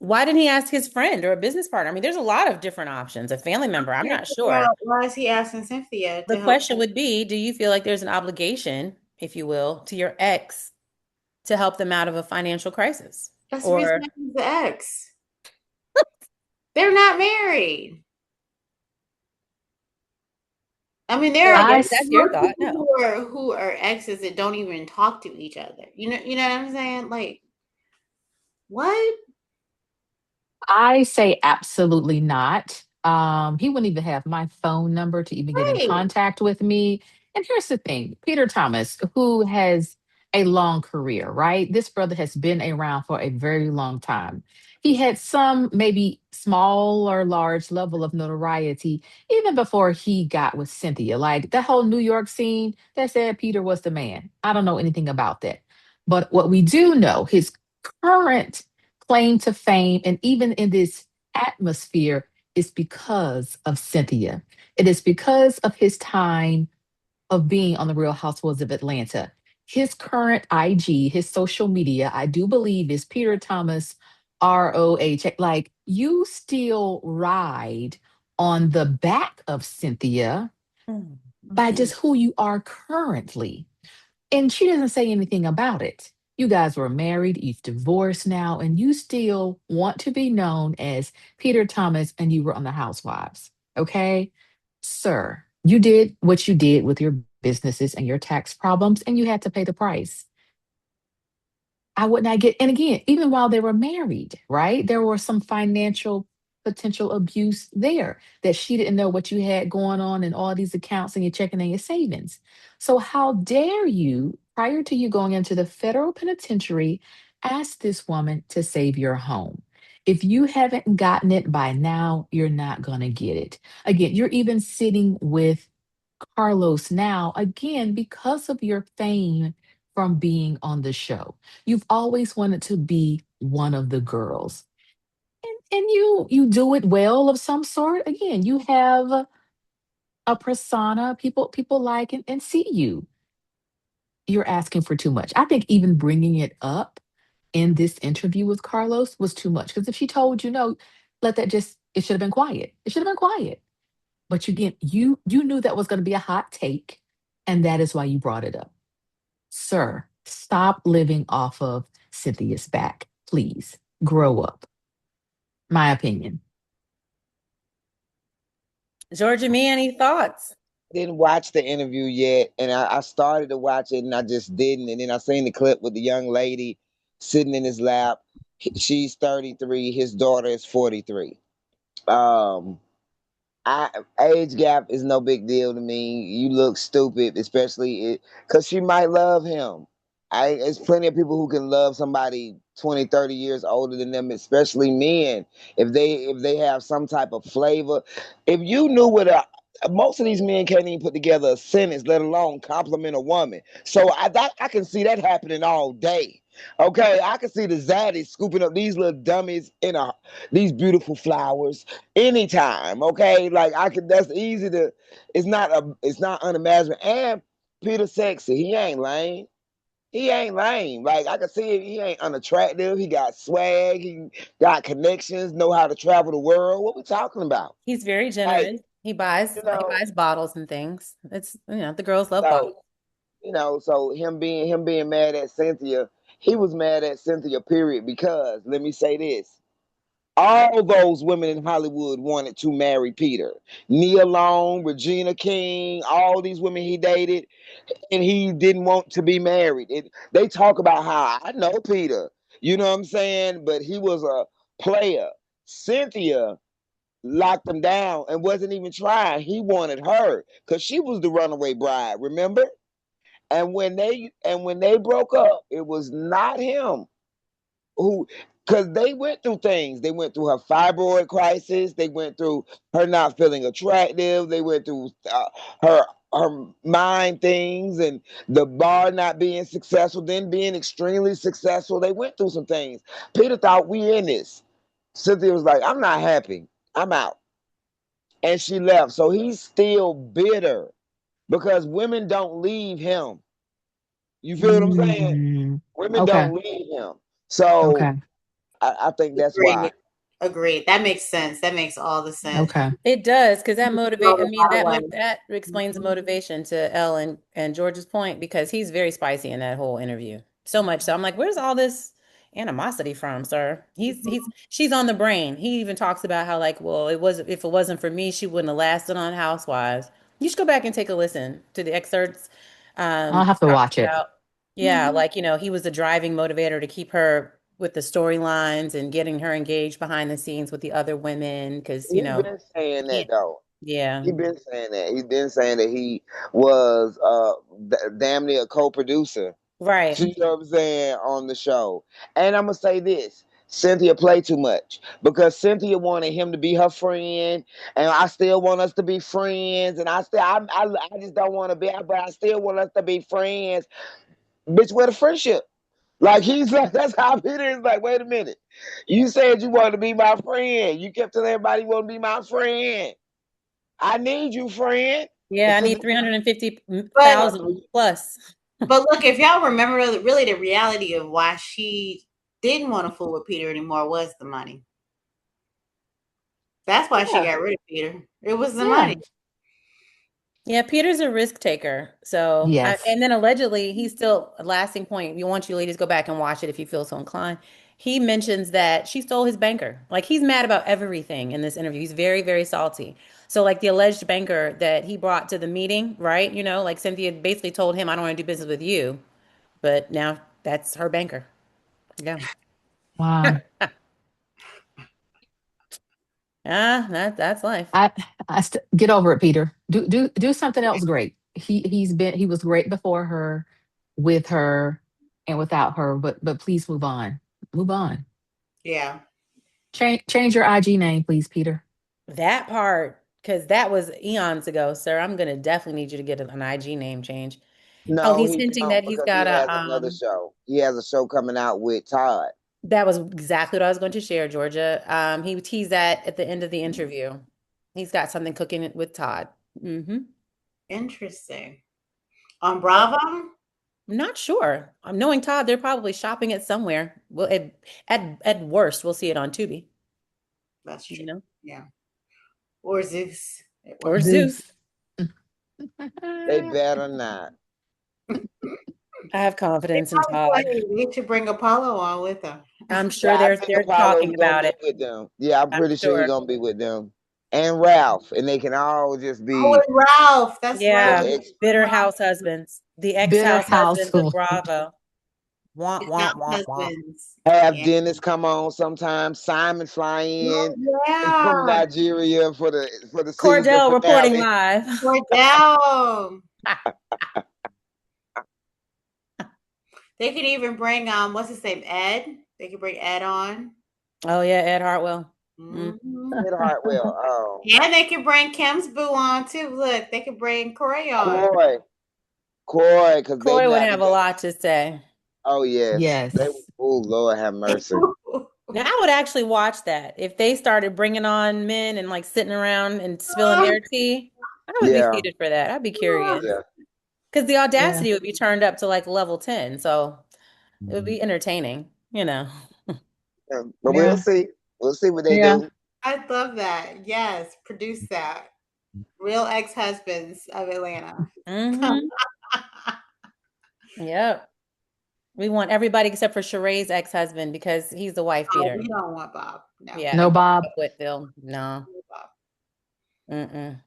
Why didn't he ask his friend or a business partner? I mean, there's a lot of different options. A family member, I'm not sure. Why is he asking Cynthia The to help question him? would be, do you feel like there's an obligation, if you will, to your ex to help them out of a financial crisis? That's the reason Or why he's the ex. They're not married. I mean, there so are I that's s- your more thought? people No. who are exes that don't even talk to each other. You know what I'm saying? Like, what? I say absolutely not. He wouldn't even have my phone number to even get in Right. contact with me. And here's the thing, Peter Thomas, who has a long career, right? This brother has been around for a very long time. He had some maybe small or large level of notoriety even before he got with Cynthia. Like that whole New York scene that said Peter was the man. I don't know anything about that. But what we do know, his current claim to fame and even in this atmosphere is because of Cynthia. It is because of his time of being on the Real Housewives of Atlanta. His current IG, his social media, I do believe is Peter Thomas ROH. Like you still ride on the back of Cynthia Hmm. by just who you are currently. And she doesn't say anything about it. You guys were married, you've divorced now, and you still want to be known as Peter Thomas and you were on the Housewives. Okay? Sir, you did what you did with your businesses and your tax problems, and you had to pay the price. I would not get, and again, even while they were married, right? There was some financial potential abuse there that she didn't know what you had going on in all these accounts and your checking and your savings. So, how dare you, prior to you going into the federal penitentiary, Ask this woman to save your home. If you haven't gotten it by now, you're not going to get it. Again, you're even sitting with Carlos now, again, because of your fame from being on the show. You've always wanted to be one of the girls. And you do it well of some sort. Again, you have a persona people like and see you. You're asking for too much. I think even bringing it up in this interview with Carlos was too much. Because if she told you no, let that just it should have been quiet. It should have been quiet. But you get you knew that was going to be a hot take, and that is why you brought it up. Sir, stop living off of Cynthia's back. Please grow up. My opinion. Georgia, me, any thoughts? Didn't watch the interview yet, and I started to watch it, and I just didn't. And then I seen the clip with the young lady sitting in his lap. She's 33. His daughter is 43. Um, I age gap is no big deal to me. You look stupid, especially because she might love him. There's plenty of people who can love somebody 20, 30 years older than them, especially men. If they have some type of flavor. If you knew what most of these men can't even put together a sentence, let alone compliment a woman. So I can see that happening all day. Okay, I can see the zaddies scooping up these little dummies in these beautiful flowers anytime. Okay, like I could. That's easy to. It's not unimaginable. And Peter sexy. He ain't lame. He ain't lame. Like I can see it. He ain't unattractive. He got swag. He got connections. Know how to travel the world. What we talking about? He's very Like generous. you He know. buys bottles and things. It's the girls love bottles. So so him being mad at Cynthia, he was mad at Cynthia. Period. Because let me say this: all those women in Hollywood wanted to marry Peter. Nia Long, Regina King, all these women he dated, and he didn't want to be married. They talk about how I know Peter, you know what I'm saying? But he was a player. Cynthia locked him down and wasn't even trying. He wanted her because she was the runaway bride, remember? And when they broke up, it was not him who, because they went through things. They went through her fibroid crisis. They went through her not feeling attractive. They went through her her mind things and the bar not being successful, then being extremely successful. They went through some things. Peter thought we in this. Cynthia was like, I'm not happy. I'm out. And she left. So he's still bitter because women don't leave him. You feel what I'm saying? Mm, Women okay. don't leave him. So Okay. I think that's why. Agreed. Agreed. That makes sense. That makes all the sense. Okay. It does, because that You motivate. feel I a mean, lot of way. that explains the Mhm. motivation to Ellen and George's point because he's very spicy in that whole interview. So much so, I'm like, where's all this animosity from, sir? She's on the brain. He even talks about how like, well, it was if it wasn't for me, she wouldn't have lasted on Housewives. You should go back and take a listen to the excerpts. I'll have to Talks watch it. about yeah, Mhm. like he was the driving motivator to keep her with the storylines and getting her engaged behind the scenes with the other women because He been saying yeah. that though. Yeah. He been saying that. He been saying that he was damn near a co-producer. Right. You know what I'm saying on the show. And I'm gonna say this: Cynthia played too much because Cynthia wanted him to be her friend, and I still want us to be friends. And I just don't want to be, but I still want us to be friends. Bitch, where the friendship? Like he's like, that's how Peter is like, wait a minute. You said you wanted to be my friend. You kept telling everybody you want to be my friend. I need you, friend. Yeah, I It's need just But 350,000 plus. but look, if y'all remember, really the reality of why she didn't want to fool with Peter anymore was the money. That's why she Yeah. got rid of Peter. It was the Yeah. money. Yeah, Peter's a risk taker. Yes. And then allegedly, he's still a lasting point. We want you ladies to go back and watch it if you feel so inclined. He mentions that she stole his banker. Like he's mad about everything in this interview. He's very, very salty. So, like the alleged banker that he brought to the meeting, right? Like Cynthia basically told him, I don't want to do business with you. But now that's her banker. Yeah. Wow. That's life. I get over it, Peter. Do something else great. He was great before her, with her, and without her. But please move on. Move on. Yeah. Change your IG name, please, Peter. That part, because that was eons ago, sir. I'm gonna definitely need you to get an IG name change. Oh, No, he's he hinting don't that he's because he got has a another show. He has a show coming out with Todd. that was exactly what I was going to share, Georgia. He teased that at the end of the interview. He's got something cooking with Todd. Mm-hmm. Interesting. On Bravo? I'm not sure. I'm knowing Todd, they're probably shopping it somewhere. Well, at worst, we'll see it on Tubi, That's you true. know, Yeah. Or Zeus at or worst. Zeus. Zeus. They better not. I have They confidence in probably Todd. say, "Hey, they should bring Apollo on with them." I'm Yeah, sure I they're think they're Apollo's talking gonna about be it. with them. Yeah, I'm I'm pretty sure he's sure. gonna be with them. And Ralph, and they can all just Oh, be and Ralph. That's right. Yeah, the ex. bitter house husbands, the Bitter ex-house husbands of household. Bravo. Womp His womp house womp womp. husbands. Have Yeah. Dennis come on sometimes. Simon fly in Oh, yeah. from Nigeria for the season Cordell reporting finale. live. Cordell. They could even bring what's his name? Ed. They could bring Ed on. Oh yeah, Ed Hartwell. Mm. Hmm. Ed Hartwell. Oh, And they could bring Kim's boo on too. Look, they could bring Corey on. Coy, Coy, because they Coy would got have a together. lot to say. Oh yes, they. Yes. Oh Lord, have mercy. Now I would actually watch that if they started bringing on men and like sitting around and spilling their tea. I would be Yeah, seated for that. I'd be curious yeah. because the Yeah. audacity would be turned up to like level 10, so it would be entertaining, you know. Yeah. But we'll Yeah. see. We'll see what they Yeah. do. I love that. Yes, produce that. Real ex-husbands of Atlanta. Hmm. Yep. We want everybody except for Sheree's ex-husband because he's the wife Oh, beater. we don't want Bob. No. Yeah, No, Bob Bob. Whitfield. No. No Bob. Mm-mm.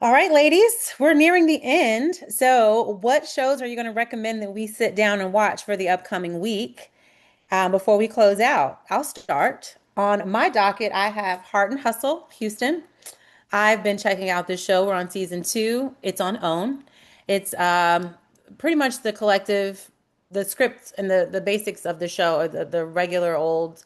All right, ladies, we're nearing the end. So, what shows are you going to recommend that we sit down and watch for the upcoming week before we close out? I'll start. On my docket, I have Heart and Hustle, Houston. I've been checking out this show. We're on season 2. It's on OWN. It's pretty much the collective, the scripts and the basics of the show, or the regular old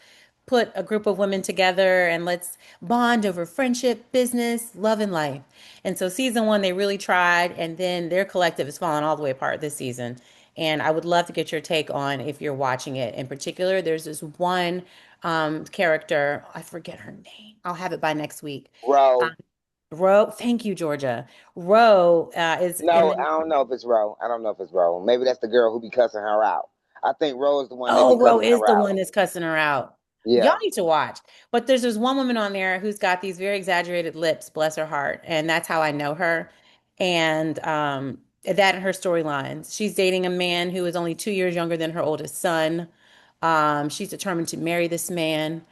put a group of women together and let's bond over friendship, business, love, and life. And so season 1, they really tried, and then their collective has fallen all the way apart this season. And I would love to get your take on if you're watching it. In particular, there's this one character, I forget her name. I'll have it by next week. Roe. Ro, thank you, Georgia. Ro is in No, I the. don't know if it's Roe. I don't know if it's Roe. Maybe that's the girl who be cussing her out. I think Roe is the one that be Oh, Ro cussing is her the out. one that's cussing her out. Y'all Yeah. need to watch. But there's this one woman on there who's got these very exaggerated lips, bless her heart, and that's how I know her. And that and her storylines. She's dating a man who is only 2 years younger than her oldest son. She's determined to marry this man.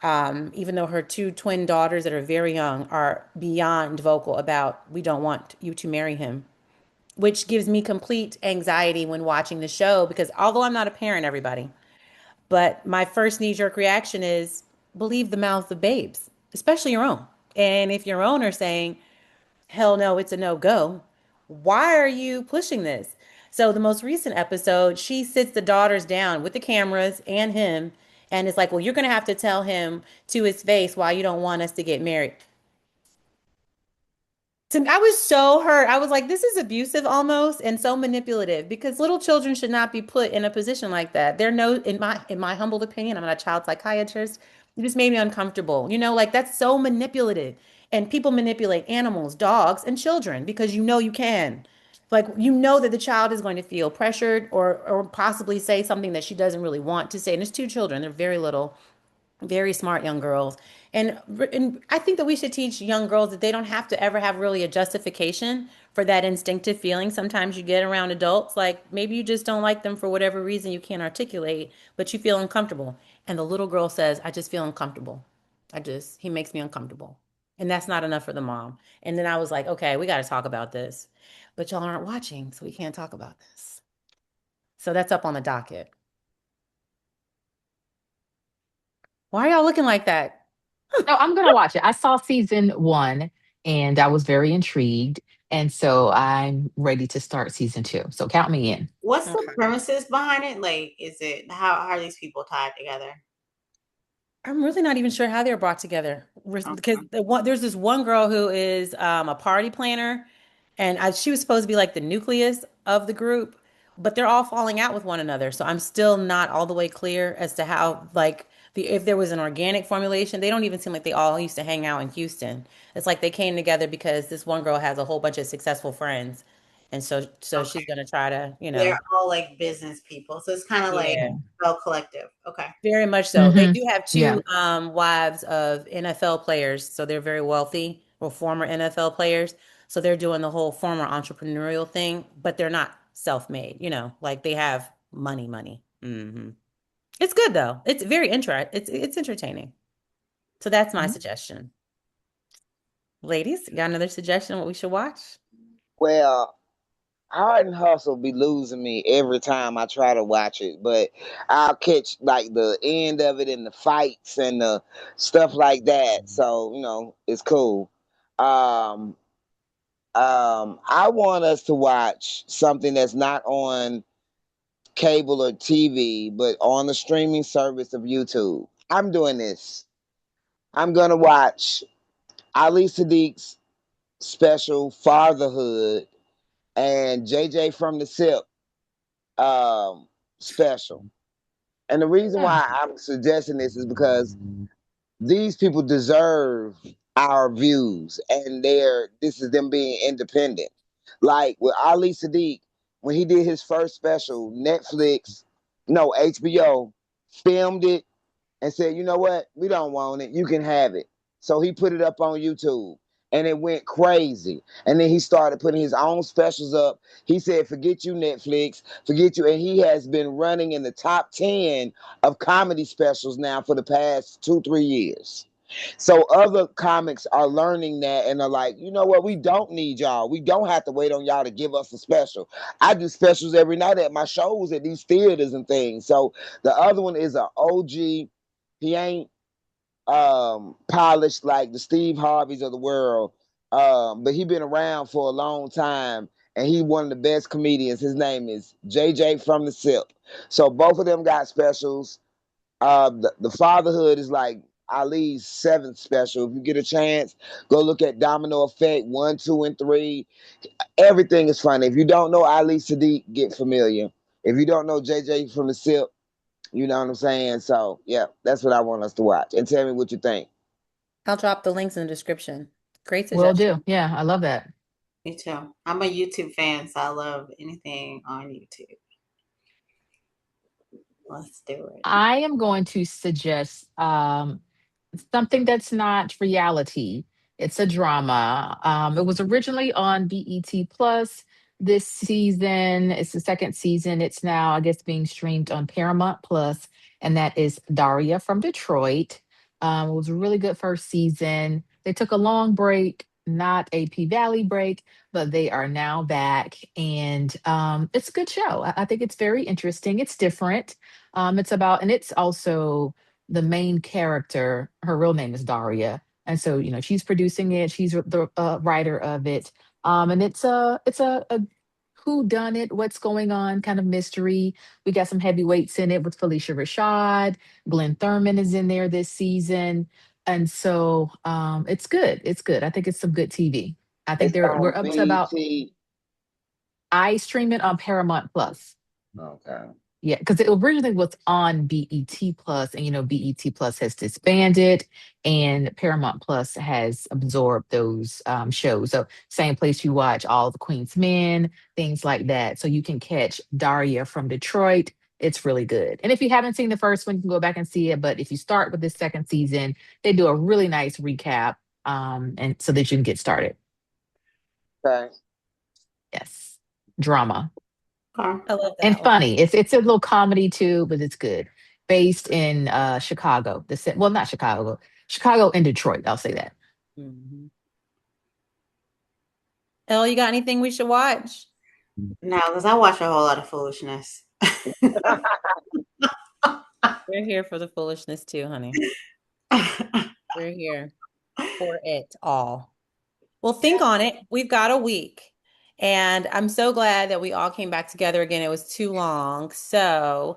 Even though her two twin daughters that are very young are beyond vocal about, we don't want you to marry him, which gives me complete anxiety when watching the show because although I'm not a parent, everybody, but my first knee jerk reaction is believe the mouths of babes, especially your own. And if your own are saying, hell no, it's a no go, why are you pushing this? So, the most recent episode, she sits the daughters down with the cameras and him and is like, well, you're going to have to tell him to his face why you don't want us to get married. I was so hurt. I was like, this is abusive almost and so manipulative because little children should not be put in a position like that. They're no, in my humble opinion, I'm not a child psychiatrist. It just made me uncomfortable. Like that's so manipulative. And people manipulate animals, dogs, and children because you can. Like that the child is going to feel pressured or possibly say something that she doesn't really want to say. And it's two children, they're very little, very smart young girls. And I think that we should teach young girls that they don't have to ever have really a justification for that instinctive feeling. Sometimes you get around adults, like maybe you just don't like them for whatever reason you can't articulate, but you feel uncomfortable. And the little girl says, I just feel uncomfortable. He makes me uncomfortable. And that's not enough for the mom. And then I was like, okay, we got to talk about this. But y'all aren't watching, so we can't talk about this. So that's up on the docket. Why are y'all looking like that? No, I'm gonna watch it. I saw season 1 and I was very intrigued. And so I'm ready to start season 2. So count me in. What's the Okay. premises behind it? Like, is it how are these people tied together? I'm really not even sure how they were brought together because Okay. there's this one girl who is a party planner, and she was supposed to be like the nucleus of the group, but they're all falling out with one another. So I'm still not all the way clear as to how like if there was an organic formulation. They don't even seem like they all used to hang out in Houston. It's like they came together because this one girl has a whole bunch of successful friends, and so Okay. she's gonna try to, They're all like business people. So it's kind of like yeah. Belle Collective. Okay. Very much so. They Mm-hmm. do have Yeah. two wives of NFL players, so they're very wealthy, or former NFL players. So they're doing the whole former entrepreneurial thing, but they're not self-made, like they have money. It's good though. It's very it's entertaining. So that's my suggestion. Ladies, you got another suggestion what we should watch? Well, Hard and Hustle be losing me every time I try to watch it, but I'll catch like the end of it and the fights and the stuff like that. So, it's cool. Um, I want us to watch something that's not on cable or TV, but on the streaming service of YouTube. I'm doing this. I'm gonna watch Ali Sadiq's special Fatherhood and JJ from the SIP um, special. And the reason Yeah. why I'm suggesting this is because these people deserve our views, and this is them being independent. Like with Ali Sadiq, when he did his first special, Netflix, no, HBO filmed it and said, you know what? We don't want it. You can have it. So he put it up on YouTube and it went crazy. And then he started putting his own specials up. He said, forget you, Netflix, forget you. And he has been running in the top 10 of comedy specials now for the past 2, 3 years. So other comics are learning that and are like, you know what? We don't need y'all. We don't have to wait on y'all to give us a special. I do specials every night at my shows at these theaters and things. So the other one is an OG. He ain't polished like the Steve Harveys of the world, but he been around for a long time, and he one of the best comedians. His name is JJ from the SIP. So both of them got specials. The Fatherhood is like Ali's seventh special. If you get a chance, go look at Domino Effect 1, 2, and 3. Everything is funny. If you don't know Ali Sadiq, get familiar. If you don't know JJ from the SIP, you know what I'm saying? So, yeah, that's what I want us to watch. And tell me what you think. I'll drop the links in the description. Great Will suggestion. do. Yeah, I love that. Me too. I'm a YouTube fan, so I love anything on YouTube. Let's do it. I am going to suggest something that's not reality. It's a drama. It was originally on BET Plus this season. It's the second season. It's now, I guess, being streamed on Paramount Plus, and that is Daria from Detroit. It was a really good first season. They took a long break, not a P Valley break, but they are now back, and it's a good show. I think it's very interesting. It's different. It's about, and it's also the main character, her real name is Daria. And so, she's producing it. She's the writer of it. And it's a who done it, what's going on kind of mystery. We got some heavyweights in it with Felicia Rashad. Glenn Thurman is in there this season. And so it's good. It's good. I think it's some good TV. I think It's we're on up to about, BT. I stream it on Paramount Plus. Okay. Yeah, because it originally was on BET Plus, and BET Plus has disbanded, and Paramount Plus has absorbed those shows. So same place you watch all the Queen's Men, things like that. So you can catch Daria from Detroit. It's really good. And if you haven't seen the first one, you can go back and see it. But if you start with the second season, they do a really nice recap, and so that you can get started. Okay. Yes, drama. Okay. I love And that one. funny. It's a little comedy too, but it's good. Based in Chicago. Well, not Chicago. Chicago and Detroit. I'll say that. Mhm. Elle, you got anything we should watch? No, because I watch a whole lot of foolishness. We're here for the foolishness too, honey. We're here for it all. Well, think on it. We've got a week. And I'm so glad that we all came back together again. It was too long. So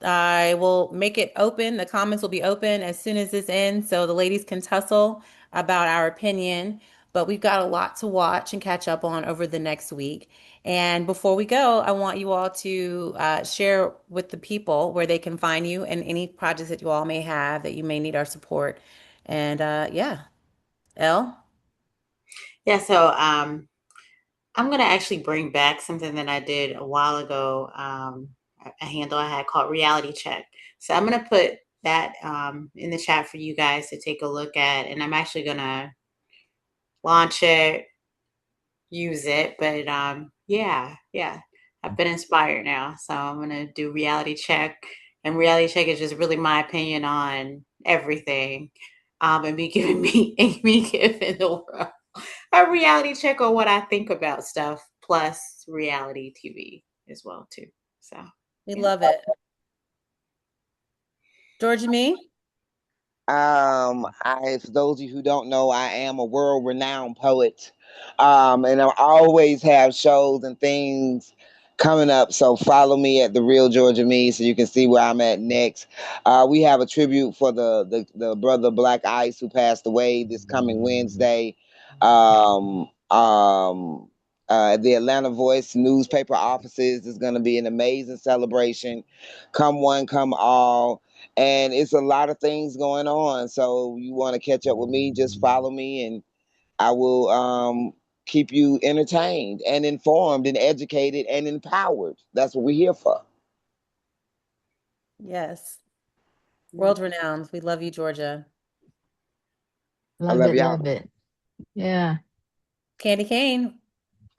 I will make it open. The comments will be open as soon as this ends so the ladies can tussle about our opinion. But we've got a lot to watch and catch up on over the next week. And before we go, I want you all to share with the people where they can find you and any projects that you all may have that you may need our support. And yeah, Elle? Yeah, so I'm gonna actually bring back something that I did a while ago, a handle I had called Reality Check. So I'm gonna put that in the chat for you guys to take a look at, and I'm actually gonna launch it, use it. But yeah, yeah, I've been inspired now, so I'm gonna do Reality Check, and Reality Check is just really my opinion on everything, and me giving me giving the world a reality check on what I think about stuff, plus reality TV as well too. So We yeah. love it. Georgia, me? For those of you who don't know, I am a world-renowned poet, and I always have shows and things coming up. So follow me at the Real Georgia Me, so you can see where I'm at next. We have a tribute for the brother Black Ice who passed away this coming Wednesday. The Atlanta Voice newspaper offices is going to be an amazing celebration. Come one, come all, and it's a lot of things going on. So you want to catch up with me, just follow me, and I will keep you entertained and informed and educated and empowered. That's what we're here for. Yes. Yeah. World renowned. We love you, Georgia. I Love love it, love y'all. it. Yeah. Candeecane.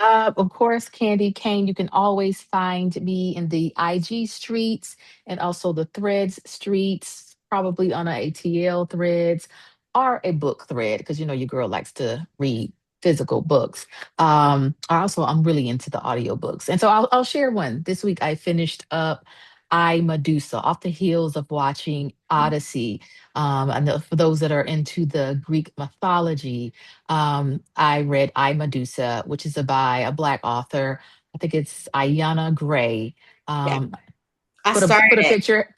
Of course, Candeecane, you can always find me in the IG streets and also the threads streets, probably on a ATL threads or a book thread, because you know your girl likes to read physical books. I'm really into the audiobooks. And so I'll share one. This week I finished up I Medusa off the heels of watching Odyssey. And for those that are into the Greek mythology, I read I Medusa, which is by a Black author. I think it's Ayana Gray. Yeah. Um, I put started a it. picture.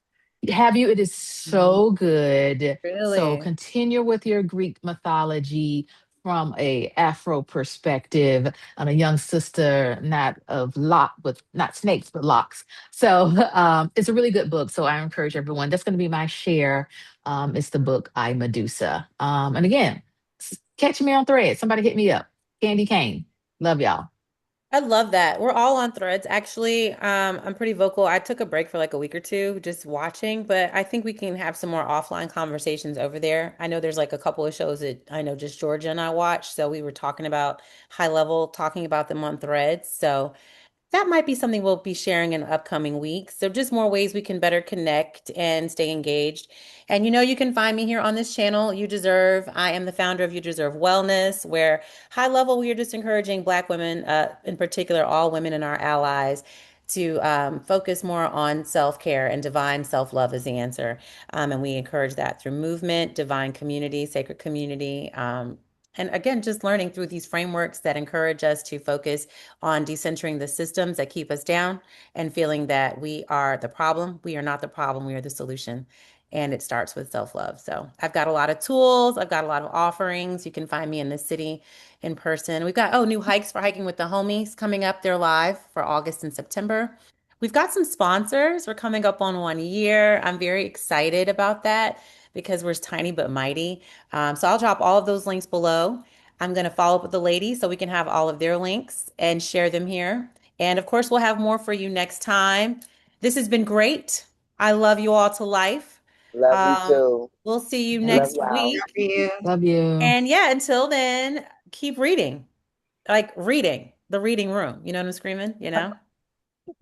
Have you? It is Mhm. so good. So Really? continue with your Greek mythology from a Afro perspective on a young sister, not of lock with not snakes but locks. So it's a really good book. So I encourage everyone. That's going to be my share. It's the book I Medusa. And again, catch me on thread. Somebody hit me up. Candeecane. Love y'all. I love that. We're all on threads. Actually, I'm pretty vocal. I took a break for like a week or two just watching, but I think we can have some more offline conversations over there. I know there's like a couple of shows that I know just Georgia and I watch. So we were talking about high level, talking about them on threads. So that might be something we'll be sharing in upcoming weeks. So just more ways we can better connect and stay engaged. And you can find me here on this channel, You Deserve. I am the founder of You Deserve Wellness, where high level we are just encouraging Black women, in particular, all women and our allies, to focus more on self-care and divine self-love is the answer. And we encourage that through movement, divine community, sacred community. And again, just learning through these frameworks that encourage us to focus on decentering the systems that keep us down and feeling that we are the problem. We are not the problem, we are the solution. And it starts with self love. So I've got a lot of tools, I've got a lot of offerings. You can find me in the city in person. We've got, new hikes for hiking with the homies coming up. They're live for August and September. We've got some sponsors. We're coming up on 1 year. I'm very excited about that because we're tiny but mighty. So I'll drop all of those links below. I'm going to follow up with the ladies so we can have all of their links and share them here. And of course, we'll have more for you next time. This has been great. I love you all to life. Love you Um, too. we'll see you Yeah. Love next y'all. Love week. you. Love you. And yeah, until then, keep reading, like reading the reading room. You know what I'm screaming?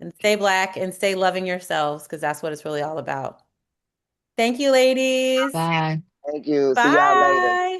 And stay Black and stay loving yourselves because that's what it's really all about. Thank you, ladies. Bye. Thank you. See y'all later. Bye.